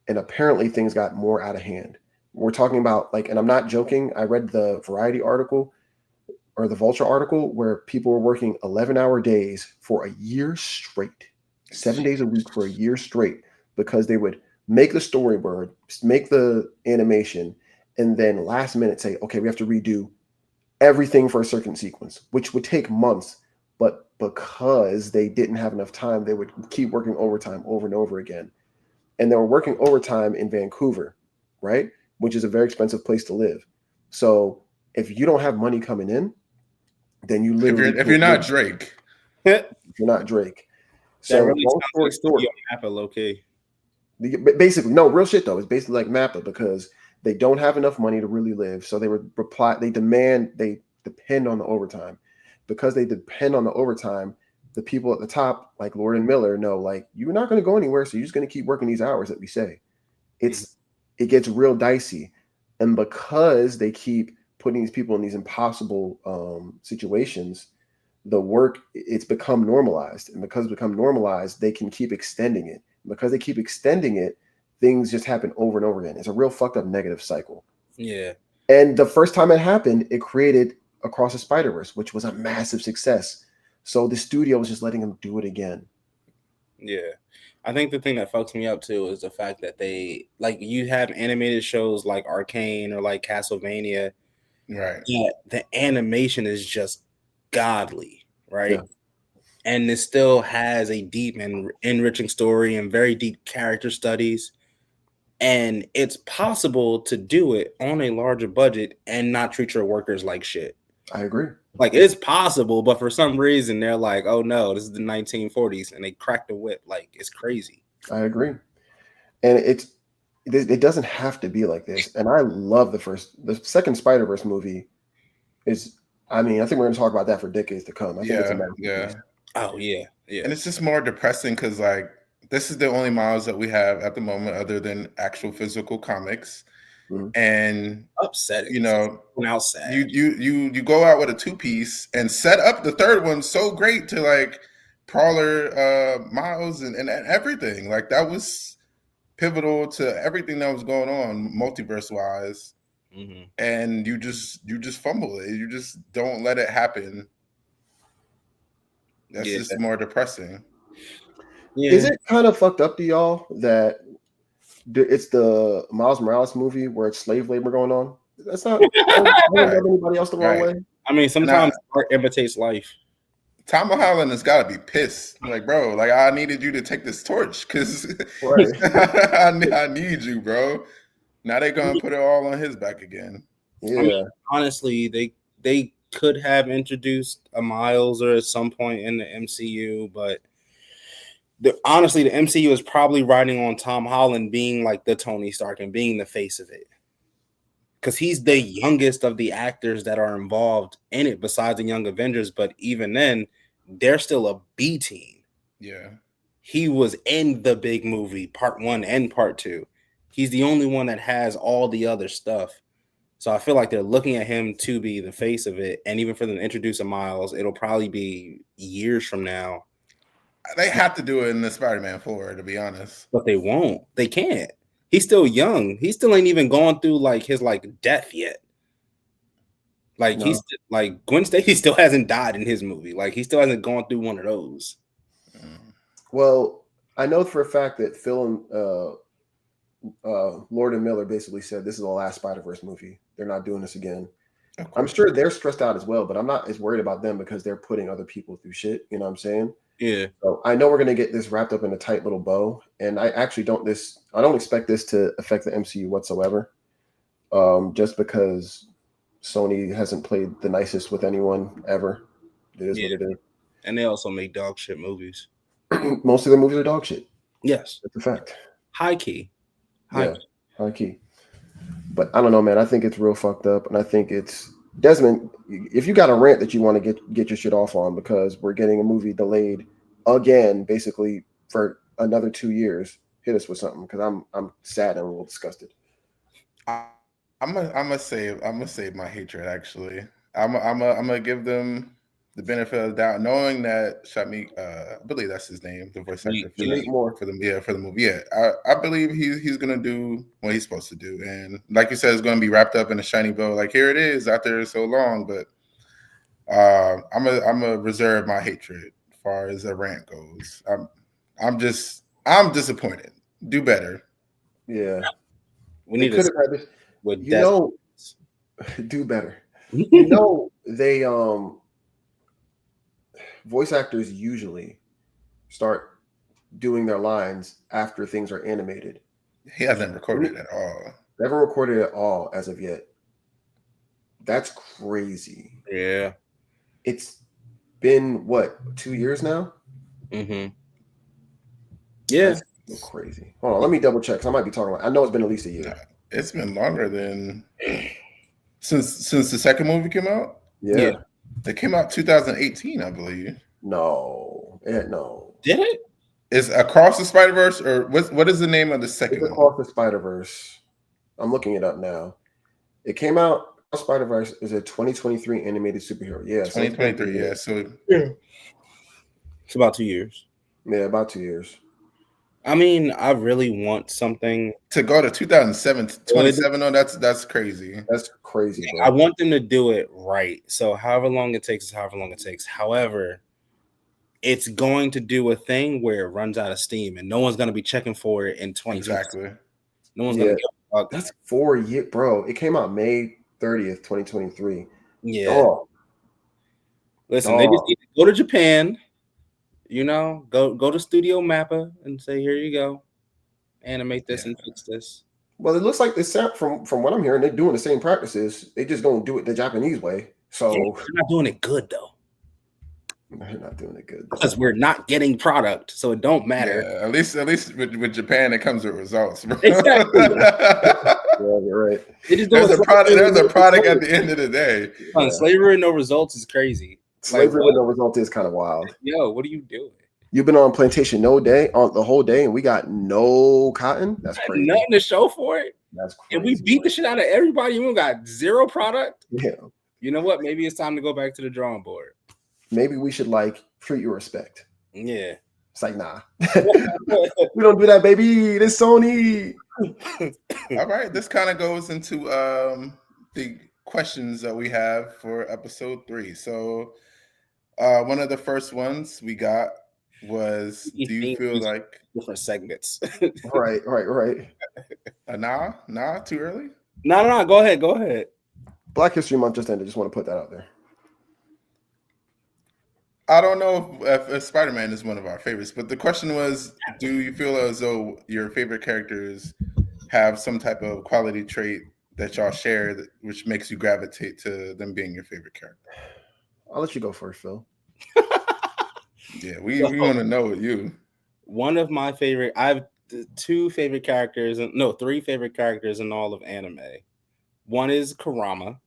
And apparently things got more out of hand. We're talking about and I'm not joking. I read the Variety article or the Vulture article where people were working 11-hour days for a year straight, 7 days a week for a year straight, because they would make the storyboard, make the animation, and then last minute say, okay, we have to redo everything for a certain sequence, which would take months. But because they didn't have enough time, they would keep working overtime over and over again. And they were working overtime in Vancouver, right? Which is a very expensive place to live. So if you don't have money coming in, then you literally... If you're not Drake. If you're not Drake. So really long story. Mappa, low-key. Basically, no, real shit though. It's basically like Mappa because they don't have enough money to really live. So they depend on the overtime. Because they depend on the overtime, the people at the top, like Lord and Miller, know you're not going to go anywhere, so you're just going to keep working these hours that we say. It gets real dicey, and because they keep putting these people in these impossible situations, the work it's become normalized, and because it's become normalized, they can keep extending it. Because they keep extending it, things just happen over and over again. It's a real fucked up negative cycle. Yeah. And the first time it happened, it created Across the Spiderverse, which was a massive success. So the studio was just letting them do it again. Yeah. I think the thing that fucks me up too is the fact that they you have animated shows like Arcane or like Castlevania. Right. Yeah, the animation is just godly, right? Yeah. And it still has a deep and enriching story and very deep character studies. And it's possible to do it on a larger budget and not treat your workers like shit. I agree. It's possible, but for some reason they're like, oh no, this is the 1940s, and they crack the whip. It's crazy. I agree. And it doesn't have to be like this. And I love the second Spider-Verse movie is, I mean, I think we're going to talk about that for decades to come. I think it's a masterpiece. Oh yeah. And it's just more depressing because like this is the only Miles that we have at the moment, other than actual physical comics. Mhm. And upsetting, you know, outside. You go out with a 2-piece and set up the third one so great to like Prowler, Miles, and everything. Like that was pivotal to everything that was going on multiverse wise. Mm-hmm. And you just fumble it. You just don't let it happen. That's just more depressing. Yeah. Is it kind of fucked up to y'all that it's the Miles Morales movie where it's slave labor going on? That's not anybody else the wrong way. I mean, sometimes art imitates life. Tom Holland has got to be pissed. Like, bro, like I needed you to take this torch because I need you, bro. Now they're gonna put it all on his back again. Yeah. I mean, honestly, they could have introduced a Miles or at some point in the MCU, but honestly, the MCU is probably riding on Tom Holland being like the Tony Stark and being the face of it. Because he's the youngest of the actors that are involved in it, besides the Young Avengers. But even then, they're still a B team. Yeah. He was in the big movie, part 1 and part 2. He's the only one that has all the other stuff. So I feel like they're looking at him to be the face of it. And even for them to introduce a Miles, it'll probably be years from now. They have to do it in the Spider-Man 4, to be honest. But they won't. They can't. He's still young. He still ain't even gone through like his like death yet. Like he's like Gwen Stacy still hasn't died in his movie. Like he still hasn't gone through one of those. Well, I know for a fact that Phil and Lord and Miller basically said this is the last Spider-Verse movie. They're not doing this again. I'm sure they're stressed out as well, but I'm not as worried about them because they're putting other people through shit. You know what I'm saying? Yeah. So I know we're gonna get this wrapped up in a tight little bow, and I actually don't expect this to affect the MCU whatsoever. Just because Sony hasn't played the nicest with anyone ever. It is what it is. And they also make dog shit movies. Most of their movies are dog shit. Yes. That's a fact. High key. High key. But I don't know, man. I think it's real fucked up, and I think it's Desmond. If you got a rant that you want to get your shit off on because we're getting a movie delayed again, basically for another 2 years, hit us with something because I'm sad and a little disgusted. I'm gonna save my hatred. Actually, I'm gonna give them the benefit of the doubt, knowing that Shamik, I believe that's his name, the voice actor for the movie. Yeah, I believe he's gonna do what he's supposed to do, and like you said, it's gonna be wrapped up in a shiny bow. Like here it is after so long, but I'm gonna reserve my hatred as far as a rant goes. I'm disappointed. Do better. Yeah, we need to have this. Do better. They voice actors usually start doing their lines after things are animated. He hasn't recorded at all. Never recorded at all as of yet. That's crazy. Yeah. It's been what, 2 years now? Mm-hmm. Yeah. That's so crazy. Hold on, let me double check because I might be talking about. I know it's been at least a year. It's been longer than since the second movie came out. Yeah. It came out 2018, I believe. No. Did it? Is Across the Spiderverse, or what is the name of the second one? Across the Spiderverse. I'm looking it up now. It came out. Spiderverse is a 2023 animated superhero. Yeah, 2023. Yeah, so it's about 2 years. Yeah, about 2 years. I mean, I really want something to go to 2027. No, that's crazy. That's crazy, bro. I want them to do it right. So however long it takes is however long it takes. However, it's going to do a thing where it runs out of steam and no one's going to be checking for it in 2020. Exactly. No one's going to That's 4 years, bro. It came out May 30th, 2023. Yeah. Oh. Listen, they just need to go to Japan. Go to Studio Mappa and say, here you go. Animate this and fix this. Well, it looks like they from what I'm hearing, they're doing the same practices. They just don't do it the Japanese way. So they're not doing it good though. They're not doing it good because we're not getting product, so it don't matter. Yeah, at least with Japan, it comes with results, bro. Exactly. Yeah, you're right. There's a product at the end of the day. Yeah. Slavery with no results is crazy. Slavery with no result is kind of wild. Yo, what are you doing? You've been on plantation on the whole day, and we got no cotton. That's crazy. Nothing to show for it. That's crazy. And we beat the shit out of everybody. You got zero product. Yeah. You know what? Maybe it's time to go back to the drawing board. Maybe we should treat you respect. Yeah. It's like, nah. We don't do that, baby. This Sony. All right. This kind of goes into the questions that we have for episode 3. So one of the first ones we got was, do you feel like different segments? Right. Nah, too early? No, go ahead. Black History Month just ended. Just want to put that out there. I don't know if Spider-Man is one of our favorites, but the question was, do you feel as though your favorite characters have some type of quality trait that y'all share which makes you gravitate to them being your favorite character? I'll let you go first, Phil. Yeah, we want to know you. One of my favorite, I have 3 favorite characters in all of anime. One is Kurama.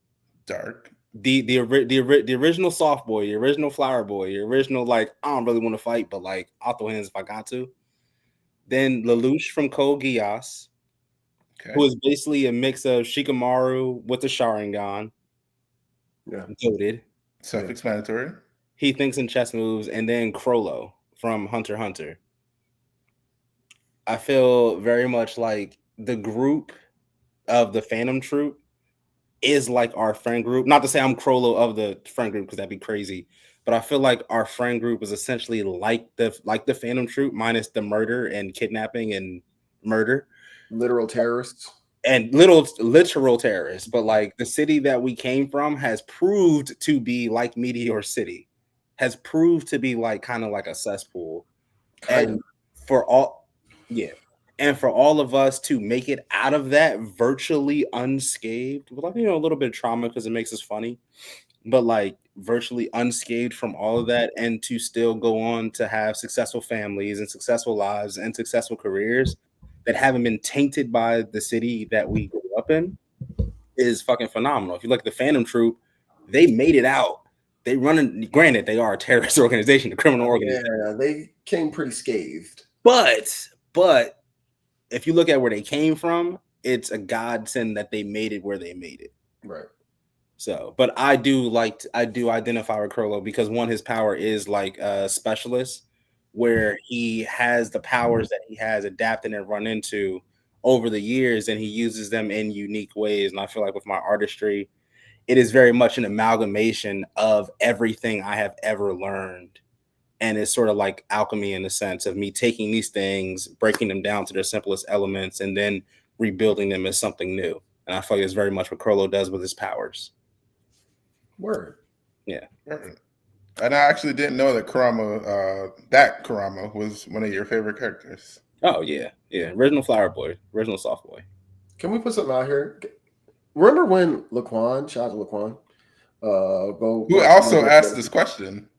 Dark. The original soft boy, the original flower boy, the original I don't really want to fight, but I'll throw hands if I got to. Then Lelouch from Code Geass, who is basically a mix of Shikamaru with the Sharingan. Yeah, goated. Self-explanatory. He thinks in chess moves, and then Crollo from Hunter x Hunter. I feel very much like the group of the Phantom Troop is like our friend group. Not to say I'm Crollo of the friend group because that'd be crazy, but I feel like our friend group is essentially like the Phantom Troop minus the murder and kidnapping and murder. Literal terrorists. And literal terrorists, but the city that we came from has proved to be like Meteor City, has proved to be kind of like a cesspool, and for all of us to make it out of that virtually unscathed, with a little bit of trauma because it makes us funny, but virtually unscathed from all of that, and to still go on to have successful families and successful lives and successful careers that haven't been tainted by the city that we grew up in is fucking phenomenal. If you look at the Phantom Troop, they made it out. They granted, they are a terrorist organization, a criminal organization. Yeah, they came pretty scathed. But if you look at where they came from, it's a godsend that they made it where they made it. Right. So, but I do identify with Crollo because one, his power is like a specialist, where he has the powers that he has adapted and run into over the years, and he uses them in unique ways. And I feel like with my artistry, it is very much an amalgamation of everything I have ever learned. And it's sort of like alchemy in the sense of me taking these things, breaking them down to their simplest elements, and then rebuilding them as something new. And I feel like it's very much what Crollo does with his powers. Word. Yeah. Word. And I actually didn't know that Kurama was one of your favorite characters. Oh, yeah. Yeah. Original flower boy. Original soft boy. Can we put something out here? Remember when Laquan, shout out to Laquan, who also asked this question.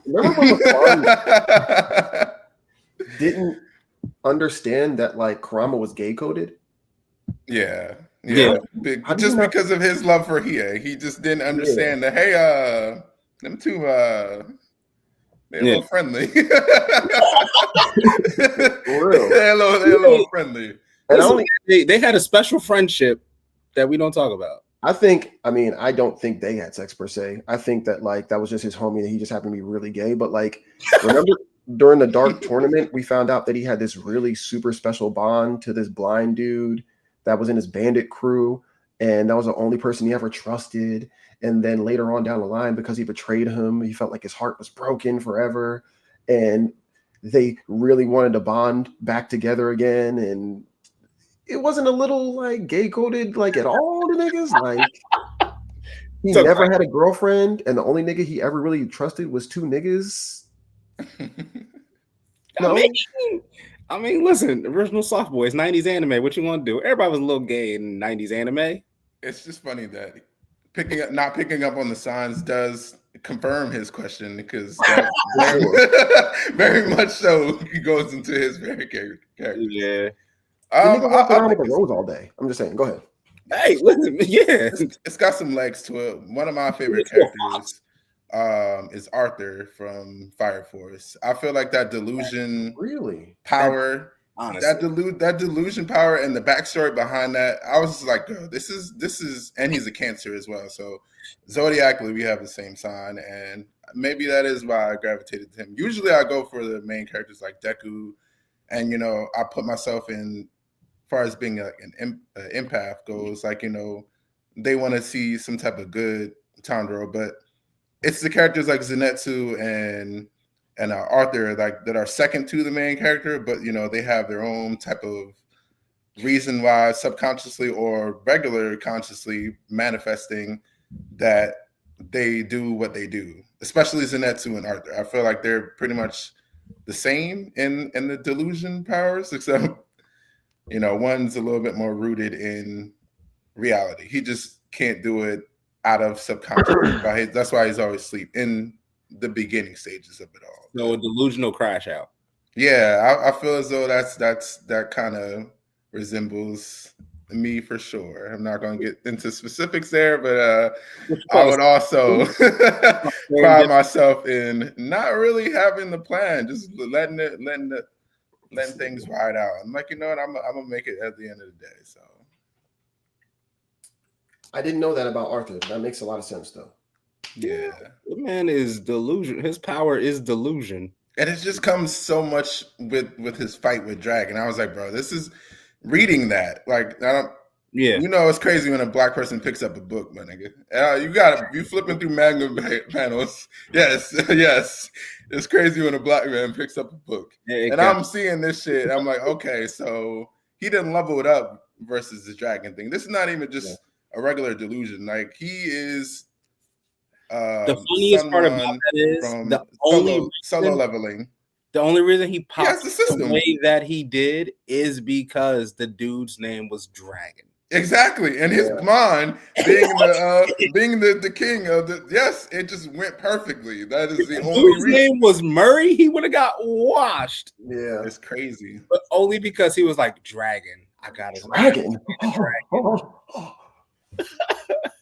Remember when Laquan didn't understand that Kurama was gay coded? Yeah. Just because of his love for Hiei. He just didn't understand that, hey, them two, they're a little friendly. They're a little friendly. And they had a special friendship that we don't talk about. I don't think they had sex per se. I think that that was just his homie and he just happened to be really gay. But remember during the Dark tournament, we found out that he had this really super special bond to this blind dude that was in his bandit crew. And that was the only person he ever trusted. And then later on down the line, because he betrayed him, he felt like his heart was broken forever. And they really wanted to bond back together again. And it wasn't a little gay coded at all, the niggas. He never had a girlfriend, and the only nigga he ever really trusted was 2 niggas. No. I mean, listen, original soft boys, 90s anime. What you want to do? Everybody was a little gay in 90s anime. It's just funny that not picking up on the signs does confirm his question because that very much so he goes into his very character. Yeah. The nigga walked around with a rose all day. I'm just saying. Go ahead. Hey, listen, yeah. It's got some legs to it. One of my favorite characters is Arthur from Fire Force. I feel like that delusion power, that delusion power and the backstory behind that, I was like, girl, this is, and he's a Cancer as well. So zodiacally, we have the same sign, and maybe that is why I gravitated to him. Usually I go for the main characters like Deku, and I put myself in, as far as being like an empath goes, like, they want to see some type of good Tanjiro, but it's the characters like Zenitsu and Arthur, like, that are second to the main character, but they have their own type of reason why, subconsciously or regular consciously manifesting, that they do what they do. Especially Zenitsu and Arthur. I feel like they're pretty much the same in the delusion powers, except one's a little bit more rooted in reality. He just can't do it out of subconscious. That's why he's always asleep in the beginning stages of it all. So a delusional crash out. Yeah, I feel as though that kind of resembles me for sure. I'm not going to get into specifics there, but I would also find myself in not really having the plan, just letting things ride out. I'm like, you know what, I'm gonna make it at the end of the day. So I didn't know that about Arthur. That makes a lot of sense, though. Yeah, the man is delusion. His power is delusion, and it just comes so much with his fight with Dragon. I was like, bro, this is reading that. Like, I don't. Yeah, it's crazy when a black person picks up a book, my nigga. You flipping through manga panels. Yes, yes. It's crazy when a black man picks up a book. Yeah, and I'm seeing this shit. I'm like, okay, so he didn't level it up versus the dragon thing. This is not even just a regular delusion. Like, he is the funniest part about that is the only solo leveling. The only reason he popped the way that he did is because the dude's name was Dragon. Exactly, and his mind being the king of the it just went perfectly. That is the only reason. His name was Murray. He would have got washed. Yeah, it's crazy, but only because he was like Dragon. I got it. Dragon.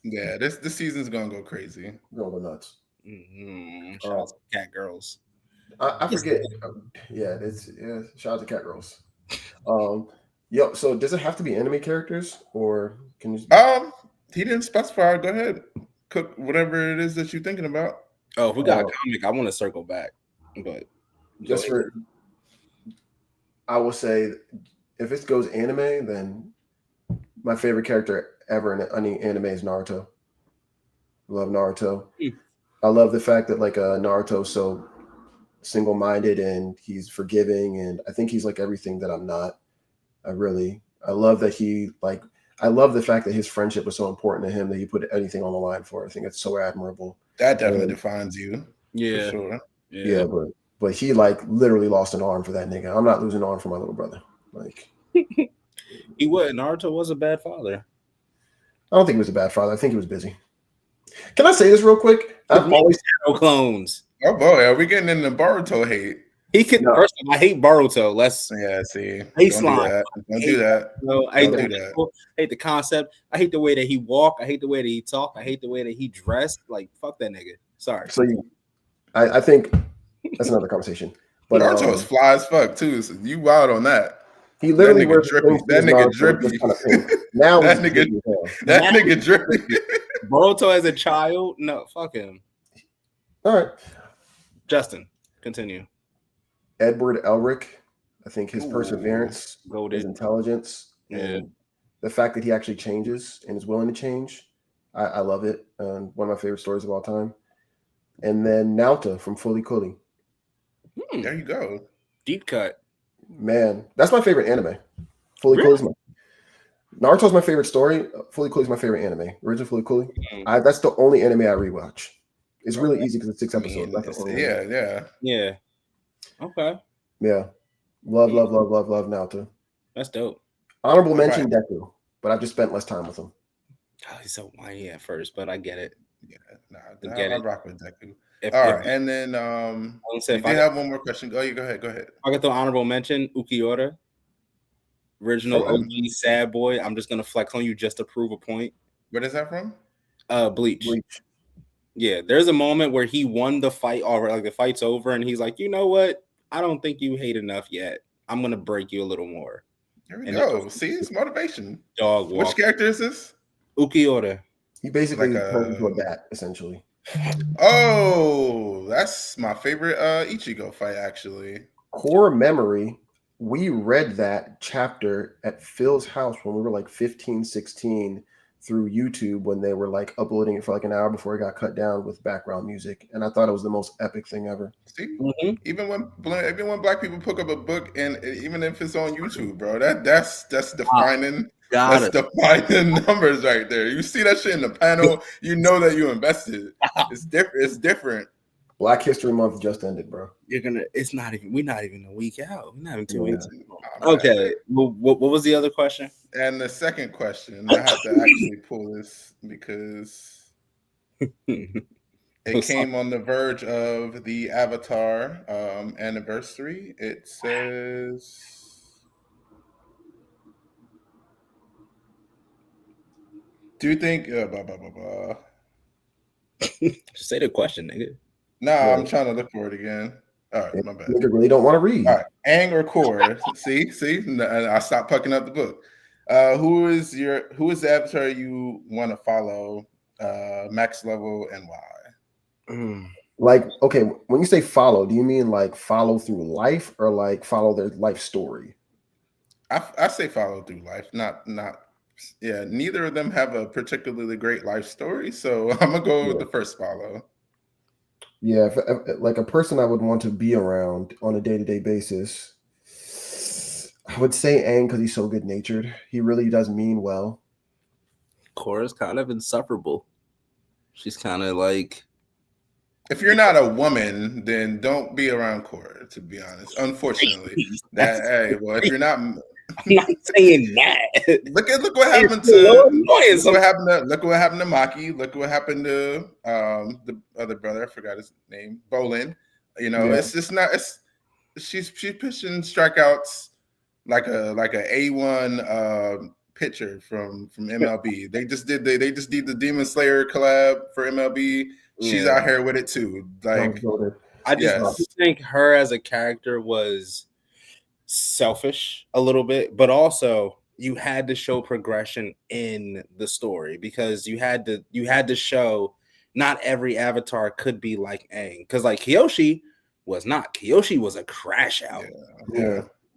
Yeah, this season's gonna go crazy. Go nuts. Shout out to Cat Girls. I forget. Shout out to Cat Girls. Yo, so does it have to be anime characters, or can you? He didn't specify. Go ahead, cook whatever it is that you're thinking about. Oh, if we got a comic, I want to circle back, but just for, I will say, if it goes anime, then my favorite character ever in any anime is Naruto. Love Naruto. I love the fact that Naruto's so single-minded and he's forgiving, and I think he's like everything that I'm not. I love that I love the fact that his friendship was so important to him that he put anything on the line for. I think it's so admirable. That definitely defines you. Yeah. For sure. Yeah, but he literally lost an arm for that nigga. I'm not losing an arm for my little brother. Naruto was a bad father. I don't think he was a bad father. I think he was busy. Can I say this real quick? I've always clones. Oh boy, are we getting into Boruto hate? He can. No. First of all, I hate Boruto. See. Baseline. Don't do that. No, I hate the concept. I hate the way that he walked. I hate the way that he talked. I hate the way that he dressed. Like, fuck that nigga. Sorry. So I think that's another conversation. But Naruto is fly as fuck too. So you wild on that. He literally wears drippy. That nigga drippy. Now that nigga drippy. Boruto as a child? No, fuck him. All right. Justin, continue. Edward Elric, I think his perseverance, his intelligence, and the fact that he actually changes and is willing to change, I love it. One of my favorite stories of all time. And then Naruto from Fully Cooley. There you go. Deep cut. Man, that's my favorite anime. Fully Cooley's Naruto's my favorite story. Fully Cooley's my favorite anime. Original Fully Cooley. That's the only anime I rewatch. It's really easy because it's 6 episodes. Yeah. Okay. Yeah. Love Naruto. That's dope. Honorable mention Deku, but I've just spent less time with him. Oh, he's so whiny at first, but I get it. I rock with Deku. All right, and then you did have one more question. Go ahead. I get the honorable mention, Ukiura, original OG sad boy. I'm just gonna flex on you just to prove a point. What is that from? Bleach. Yeah, there's a moment where he won the fight already, like the fight's over, and he's like, you know what? I don't think you hate enough yet. I'm gonna break you a little more. There we go. See, it's motivation. Dog walk. Which character is this? Ukiura. He basically turned into a bat, essentially. Oh, that's my favorite Ichigo fight, actually. Core memory. We read that chapter at Phil's house when we were like 15, 16 through YouTube when they were like uploading it for like an hour before it got cut down with background music. And I thought it was the most epic thing ever. See, even when black people pick up a book, and even if it's on YouTube, bro, that's defining. Defining numbers right there. You see that shit in the panel, you know that you invested. It's different. It's different. Black History Month just ended, bro. It's not even. We're not even a week out. We're not even 2 weeks. Okay. Well, what was the other question? And the second question, I have to actually pull this because it came on the verge of the Avatar anniversary. It says, do you think Just say the question, nigga. I'm trying to look for it again. All right, my bad. You really don't want to read. All right, Aang or Korra? see, I stopped pucking up the book. Who is the avatar you want to follow, max level, and why? Like, okay, when you say follow, do you mean like follow through life or like follow their life story? I say follow through life, not. Yeah, neither of them have a particularly great life story, so I'm gonna go with the first follow. Yeah, like a person I would want to be around on a day-to-day basis, I would say Aang because he's so good-natured. He really does mean well. Korra's kind of insufferable. She's kind of like... If you're not a woman, then don't be around Korra, to be honest. Unfortunately. If you're not... I'm not saying that. Look what happened to look what happened to Maki. Look what happened to the other brother. I forgot his name. Bolin. You know, it's just not. She's pitching strikeouts like a A1 pitcher from MLB. They just did the Demon Slayer collab for MLB. She's out here with it too. Like I just think her as a character was selfish a little bit, but also you had to show progression in the story because you had to show not every avatar could be like Aang, because like Kyoshi was not. Kyoshi was a crash out.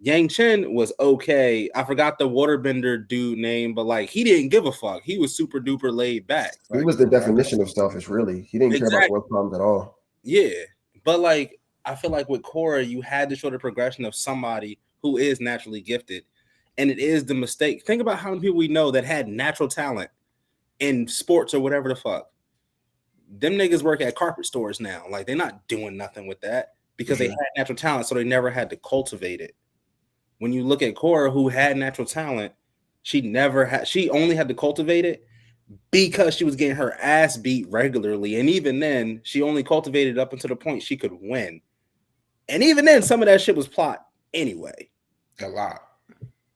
Yang Chen was okay. I forgot the waterbender dude name, but like he didn't give a fuck. He was super duper laid back. He was the definition of selfish, really. He didn't care about world problems at all. Yeah, but like I feel like with Korra, you had to show the progression of somebody who is naturally gifted. And it is the mistake. Think about how many people we know that had natural talent in sports or whatever the fuck. Them niggas work at carpet stores now. Like they're not doing nothing with that because they had natural talent, so they never had to cultivate it. When you look at Korra, who had natural talent, she only had to cultivate it because she was getting her ass beat regularly. And even then, she only cultivated up until the point she could win. And even then, some of that shit was plot anyway. A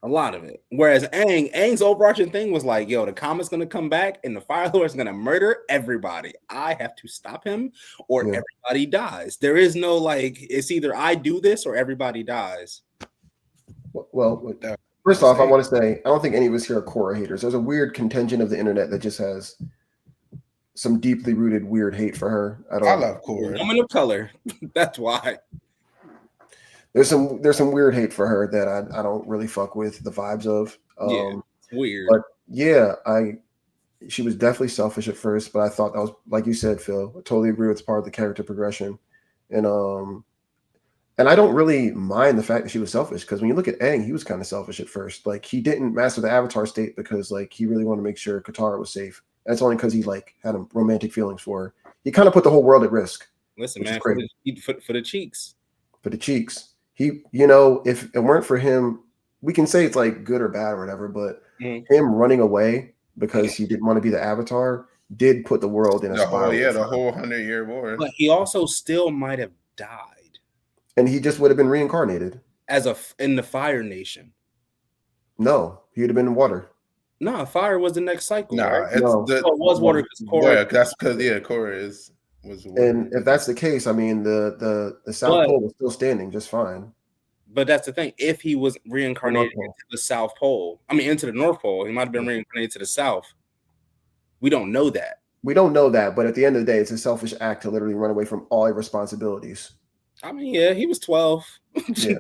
lot of it. Whereas Aang's overarching thing was like, yo, the comet's gonna come back and the Fire Lord's gonna murder everybody. I have to stop him or everybody dies. There is no like, it's either I do this or everybody dies. Well, first off, I want to say I don't think any of us here are Korra haters. There's a weird contingent of the internet that just has some deeply rooted weird hate for her. I love Korra. Woman of color. That's why. There's some weird hate for her that I don't really fuck with the vibes of. It's weird. But yeah, she was definitely selfish at first, but I thought that was, like you said, Phil, I totally agree with part of the character progression. And I don't really mind the fact that she was selfish, because when you look at Aang, he was kind of selfish at first. Like he didn't master the Avatar state because like he really wanted to make sure Katara was safe. That's only because he like had romantic feelings for her. He kind of put the whole world at risk. Listen, man, for the cheeks. For the cheeks. He, you know, if it weren't for him, we can say it's like good or bad or whatever, but him running away because he didn't want to be the Avatar, did put the world in a spiral. The whole 100-year war. But he also still might have died, and he just would have been reincarnated in the Fire Nation. No, he would have been in water. No, fire was the next cycle. Nah, right? it was water because Korra. Yeah, that's because Korra was water. And if that's the case, I mean the South Pole was still standing just fine. But that's the thing. If he was reincarnated into the South Pole, into the North Pole, he might have been reincarnated to the South. We don't know that. We don't know that, but at the end of the day, it's a selfish act to literally run away from all your responsibilities. Yeah, he was 12. Yeah.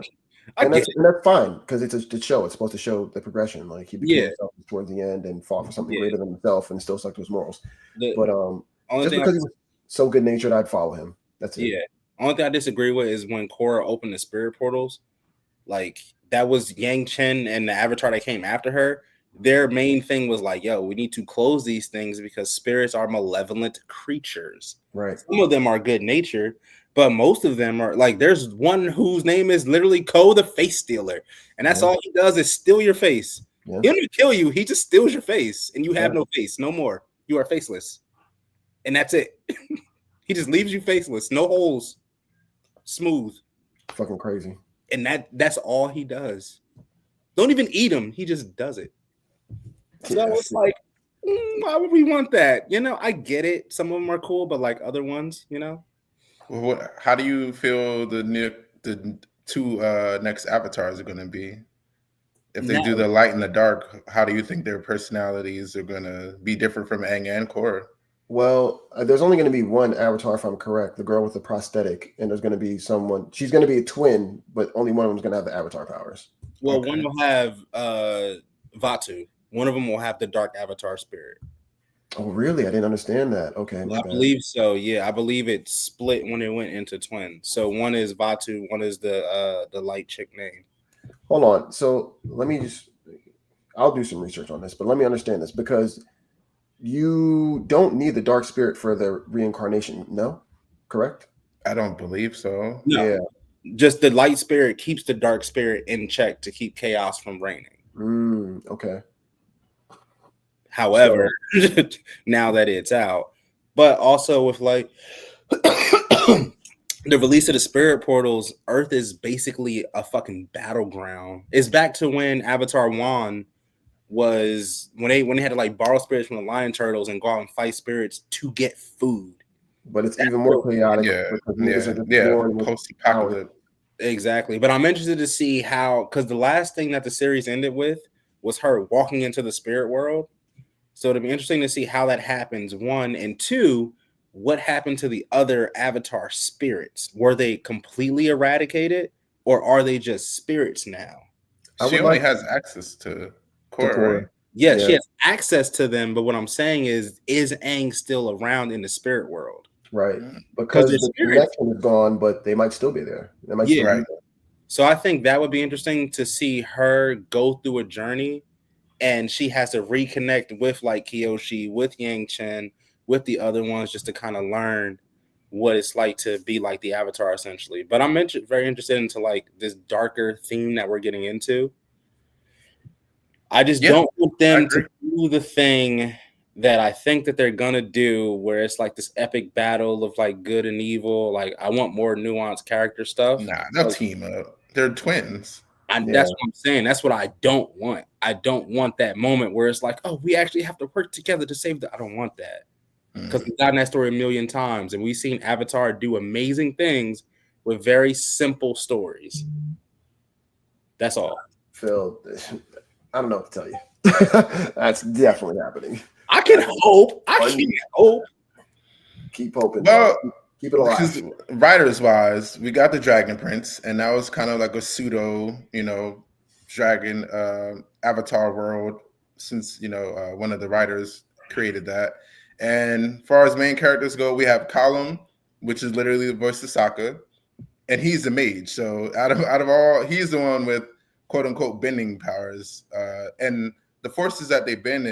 And that's fine because it's a show. It's supposed to show the progression. Like he became selfish towards the end and fought for something greater than himself and still stuck to his morals. But just because he was so good natured, I'd follow him. That's it. Yeah. Only thing I disagree with is when Korra opened the spirit portals. Like that was Yang Chen and the Avatar that came after her. Their main thing was like, yo, we need to close these things because spirits are malevolent creatures. Right. Some of them are good natured, but most of them are like, there's one whose name is literally Ko, the face stealer. And that's all he does is steal your face. Yeah. He doesn't kill you. He just steals your face and you have no face, no more. You are faceless. And that's it. He just leaves you faceless, no holes, smooth. Fucking crazy. And that's all he does. Don't even eat him. He just does it. So it's like, why would we want that? I get it. Some of them are cool, but like other ones, Well, how do you feel the two next avatars are going to be? If they do the light and the dark, how do you think their personalities are going to be different from Aang and Korra? Well, there's only going to be one avatar, if I'm correct, the girl with the prosthetic, and there's going to be someone. She's going to be a twin, but only one of them is going to have the avatar powers. Well, one will have Vatu. One of them will have the dark avatar spirit. Oh, really? I didn't understand that. Okay. I believe so. Yeah, I believe it split when it went into twins. So one is Vatu, one is the light chick name. Hold on. So I'll do some research on this, but let me understand this because you don't need the dark spirit for the reincarnation. No, correct? I don't believe so. No. Yeah. Just the light spirit keeps the dark spirit in check to keep chaos from reigning. Okay. However, now that it's out, but also with like the release of the spirit portals, Earth is basically a fucking battleground. It's back to when Avatar Wan was when they had to like borrow spirits from the lion turtles and go out and fight spirits to get food. But it's even more chaotic. Post-apocalypse. Exactly. But I'm interested to see how, because the last thing that the series ended with was her walking into the spirit world. So it'll be interesting to see how that happens, one, and two, what happened to the other Avatar spirits? Were they completely eradicated, or are they just spirits now? She only has access to Korra, right? Yeah, she has access to them, but what I'm saying is Aang still around in the spirit world? Right, because the connection is gone, but they might still be there. They might still be there. So I think that would be interesting to see her go through a journey, and she has to reconnect with like Kyoshi, with Yang Chen, with the other ones, just to kind of learn what it's like to be like the Avatar, essentially. But I'm very interested into like this darker theme that we're getting into. I just don't want them to do the thing that I think that they're gonna do, where it's like this epic battle of like good and evil. Like I want more nuanced character stuff. Nah, they'll team up. They're twins. And that's what I'm saying. That's what I don't want. I don't want that moment where it's like, oh, we actually have to work together to save I don't want that. Because we've gotten that story a million times, and we've seen Avatar do amazing things with very simple stories. That's all. Phil, I don't know what to tell you. That's definitely happening. I can hope. I can hope. Keep hoping. Well, keep it alive. Writers wise, we got the Dragon Prince, and that was kind of like a pseudo, dragon Avatar world, since one of the writers created that. And as far as main characters go, we have Column, which is literally the voice of Sokka, and he's the mage. So out of all, he's the one with quote unquote bending powers, and the forces that they bend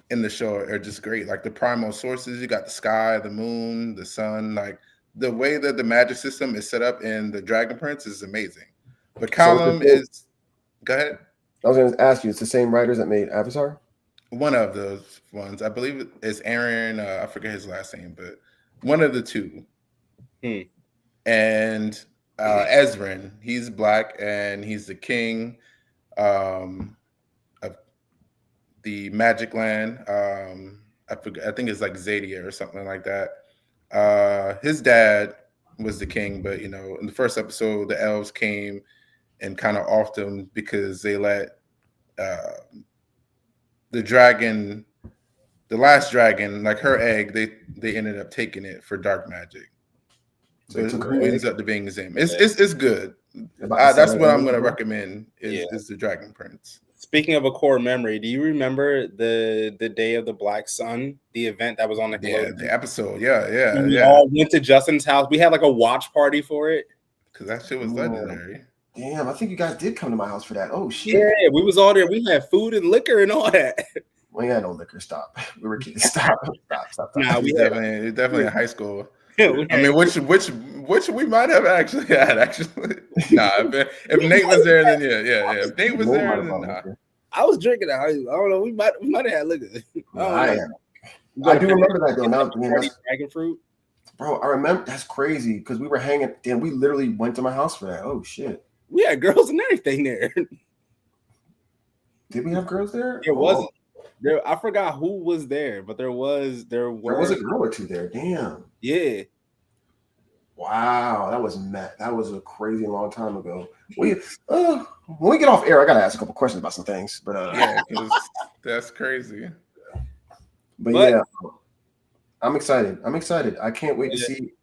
in the show are just great. Like the primal sources, you got the sky, the moon, the sun. Like the way that the magic system is set up in the Dragon Prince is amazing. But Column is. Go ahead. I was going to ask you, it's the same writers that made Avatar? one of those ones. I believe it's Aaron. I forget his last name, but one of the two. And Ezrin, he's black and he's the king of the Magic Land. I forget. I think it's like Zadia or something like that. His dad was the king, but in the first episode, the elves came and kind of offed him because they let the dragon, the last dragon, like her egg, they ended up taking it for dark magic. So it ends up to being the same. It's good. That's what I'm gonna recommend is the Dragon Prince. Speaking of a core memory, do you remember the Day of the Black Sun, the event that was on Nickelodeon? Yeah, the episode. Yeah. We all went to Justin's house. We had like a watch party for it. Because that shit was legendary. Damn, I think you guys did come to my house for that. Oh shit. Yeah, we was all there. We had food and liquor and all that. We had no liquor. Stop. We were kids. Stop. Nah, we definitely in high school. I mean, which we might have actually had. Nah, if Nate was there, then yeah. If Nate was there, then nah. I was drinking that. I don't know. We might have had liquor. I do remember that though. Now, dragon fruit. Bro, I remember. That's crazy because we were hanging. Damn, we literally went to my house for that. Oh shit. We had girls and everything there. Did we have girls there? There wasn't. There, I forgot who was there, but there was a girl or two there. Damn. Yeah. Wow, that was a crazy long time ago. When we get off air, I gotta ask a couple questions about some things. But yeah, that's crazy. But yeah, I'm excited. I can't wait to see.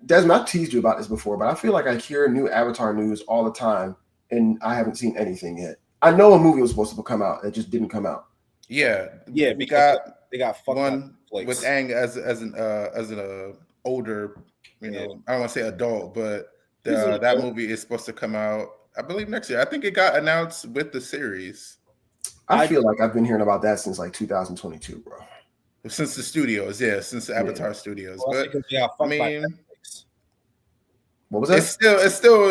Desmond, I've teased you about this before, but I feel like I hear new Avatar news all the time, and I haven't seen anything yet. I know a movie was supposed to come out, it just didn't come out. Yeah, because they got fucked one with Aang as an older, I don't want to say adult, but that movie is supposed to come out, I believe, next year. I think it got announced with the series. I feel like I've been hearing about that since like 2022, bro. Since the studios, since the Avatar studios. But I mean, what was that?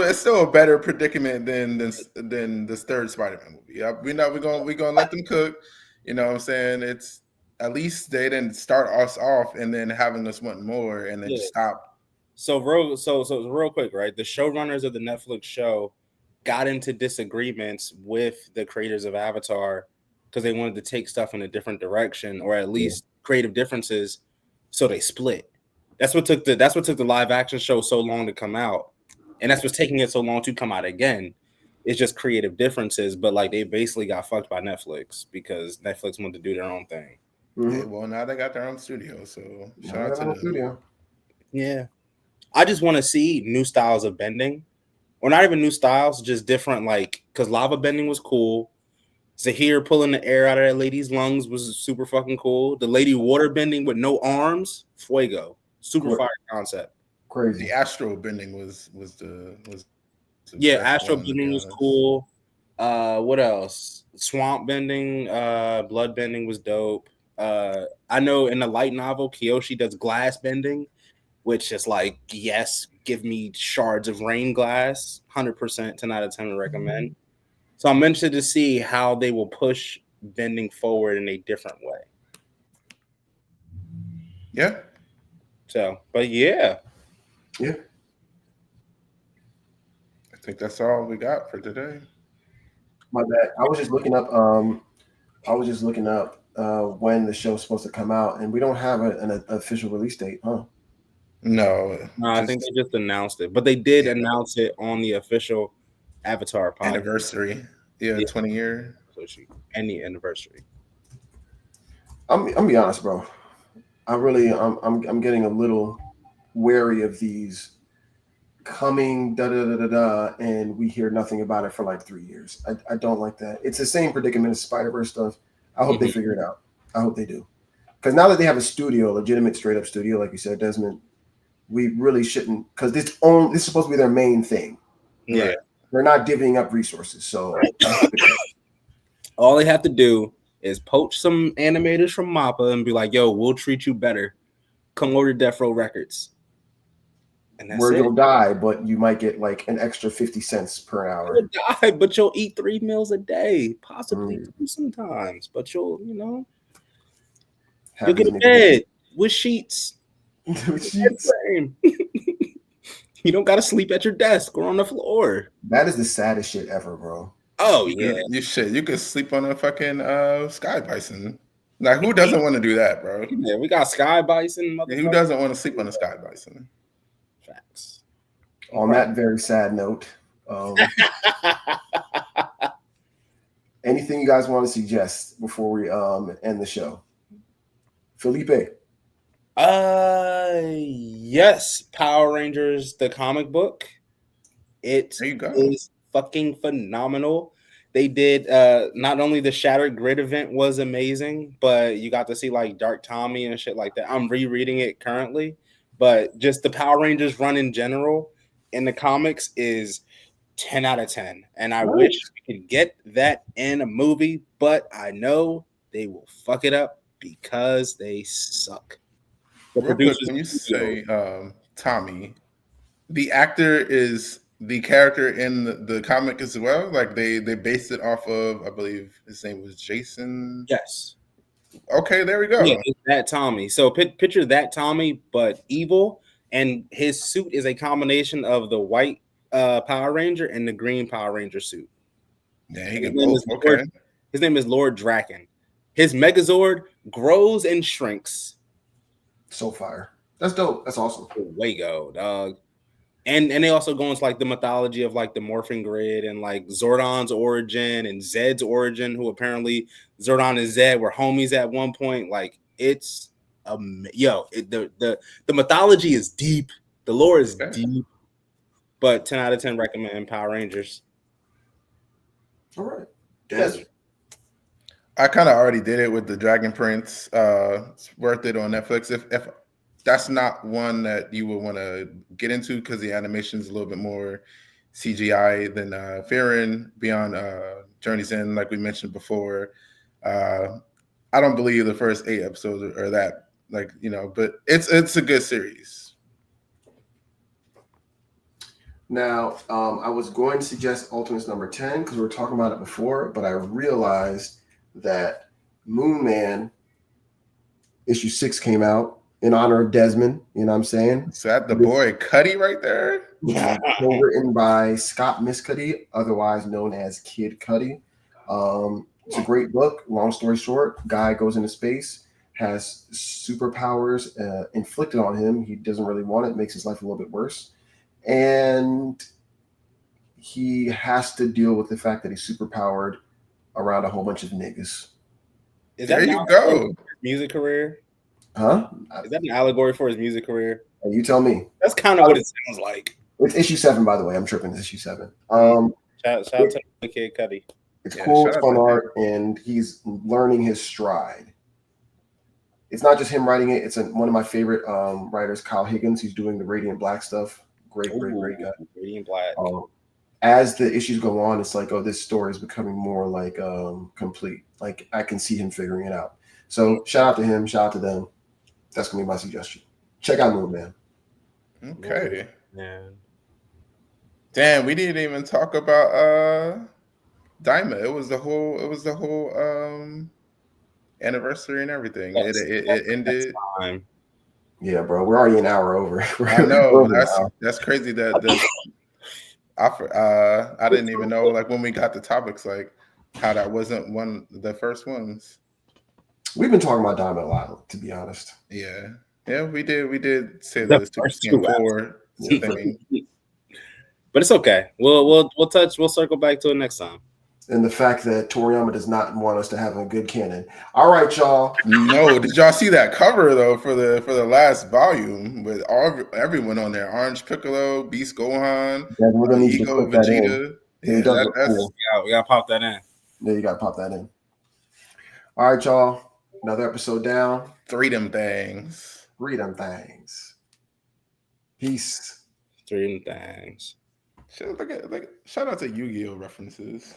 It's still a better predicament than this third Spider-Man movie. We're gonna let them cook. You know what I'm saying? It's at least they didn't start us off and then having us want more and then just stop. So real quick, right? The showrunners of the Netflix show got into disagreements with the creators of Avatar because they wanted to take stuff in a different direction, or at least creative differences. So they split. That's what took the live action show so long to come out, and that's what's taking it so long to come out again. It's just creative differences, but like they basically got fucked by Netflix because Netflix wanted to do their own thing. Mm-hmm. Yeah, well, now they got their own studio, so shout out to them. Studio. Yeah, I just want to see new styles of bending, or not even new styles, just different. Like, because lava bending was cool. Zahir pulling the air out of that lady's lungs was super fucking cool. The lady water bending with no arms, fuego, super fire concept. Crazy. The astro bending was astro bending was cool. What else? Swamp bending, blood bending was dope. I know in the light novel, Kyoshi does glass bending, which is like, yes, give me shards of rain glass, 100%, 10 out of 10 would recommend. So I'm interested to see how they will push bending forward in a different way. Yeah. So, but yeah. Yeah. I think that's all we got for today. My bad. I was just looking up when the show's supposed to come out, and we don't have an official release date, huh? No, I think they just announced it, but they did announce it on the official Avatar podcast. Anniversary. Yeah, 20 year. Any anniversary. I'm be honest, bro. I'm getting a little wary of these coming and we hear nothing about it for like 3 years. I don't like that. It's the same predicament as Spiderverse stuff. I hope they figure it out. I hope they do. Because now that they have a studio, a legitimate straight up studio, like you said, Desmond, we really shouldn't, because this is supposed to be their main thing. Yeah. Right? They're not divvying up resources. So all they have to do is poach some animators from MAPPA and be like, yo, we'll treat you better. Come over to Death Row Records. And that's where it. you'll die, but you might get like an extra 50 cents per hour. You'll die, but you'll eat 3 meals a day, possibly 2 sometimes. But you'll get a bed with sheets. With sheets. You don't got to sleep at your desk or on the floor. That is the saddest shit ever, bro. Oh yeah, you could sleep on a fucking sky bison. Like, who doesn't want to do that, bro? Yeah, we got sky bison. Yeah, who doesn't want to sleep on a sky bison? Facts. On that very sad note, anything you guys want to suggest before we end the show? Felipe. Yes, Power Rangers, the comic book. It is fucking phenomenal. They did not only the Shattered Grid event was amazing, but you got to see like Dark Tommy and shit like that. I'm rereading it currently, but just the Power Rangers run in general in the comics is 10 out of 10. And I wish we could get that in a movie, but I know they will fuck it up because they suck. The Real quick, when you say Tommy, the actor is the character in the comic as well. Like they based it off of, I believe his name was Jason. Yes. Okay, there we go. Yeah, it's that Tommy. So picture that Tommy, but evil, and his suit is a combination of the white Power Ranger and the green Power Ranger suit. Yeah, he can both. Okay. His name is Lord Draken. His Megazord grows and shrinks. So fire. That's dope. That's awesome. Way go, dog. And they also go into like the mythology of like the morphing grid and like Zordon's origin and Zed's origin, who apparently Zordon and Zed were homies at one point. Like it's the mythology is deep, the lore is deep. But 10 out of 10 recommend Power Rangers. All right. Des? I kind of already did it with the Dragon Prince. It's worth it on Netflix. If that's not one that you would want to get into because the animation is a little bit more CGI than Fearing Beyond Journey's End, like we mentioned before. I don't believe the first 8 episodes are that, like, but it's a good series. Now, I was going to suggest Ultimates number 10 because we were talking about it before, but I realized that Moon Man issue 6 came out in honor of Desmond. You know what I'm saying? Is that the boy Cuddy right there? Yeah. Written by Scott Miscuddy, otherwise known as Kid Cudi. It's a great book. Long story short, guy goes into space, has superpowers inflicted on him. He doesn't really want it. Makes his life a little bit worse. And he has to deal with the fact that he's superpowered around a whole bunch of niggas. There you go. Music career? Huh? Is that an allegory for his music career? You tell me. That's kind of what it sounds like. It's issue 7, by the way. I'm tripping. It's issue 7. Shout out to the Kid Cudi. It's cool. It's fun art, and he's learning his stride. It's not just him writing it. It's one of my favorite writers, Kyle Higgins. He's doing the Radiant Black stuff. Great guy. Radiant Black. As the issues go on, it's like, oh, this story is becoming more like complete. Like I can see him figuring it out. So shout out to him. Shout out to them. That's gonna be my suggestion. Check out Moon Man. Okay. Man. Damn, we didn't even talk about Daima. It was the whole anniversary and everything. It ended. Yeah, bro. We're already an hour over. I know. That's crazy that I didn't even know, like, when we got the topics, like how that wasn't one of the first ones. We've been talking about Daima a lot, to be honest. Yeah, we did say the Super Saiyan 4 thing. But it's okay. We'll circle back to it next time. And the fact that Toriyama does not want us to have a good canon. All right, y'all. No, did y'all see that cover though for the last volume with everyone on there? Orange Piccolo, Beast Gohan, we're gonna need Ego, Vegeta. Yeah, that's cool. We gotta pop that in. Yeah, you gotta pop that in. All right, y'all. Another episode down. Freedom things. Peace. Freedom things. Shout out to Yu-Gi-Oh references.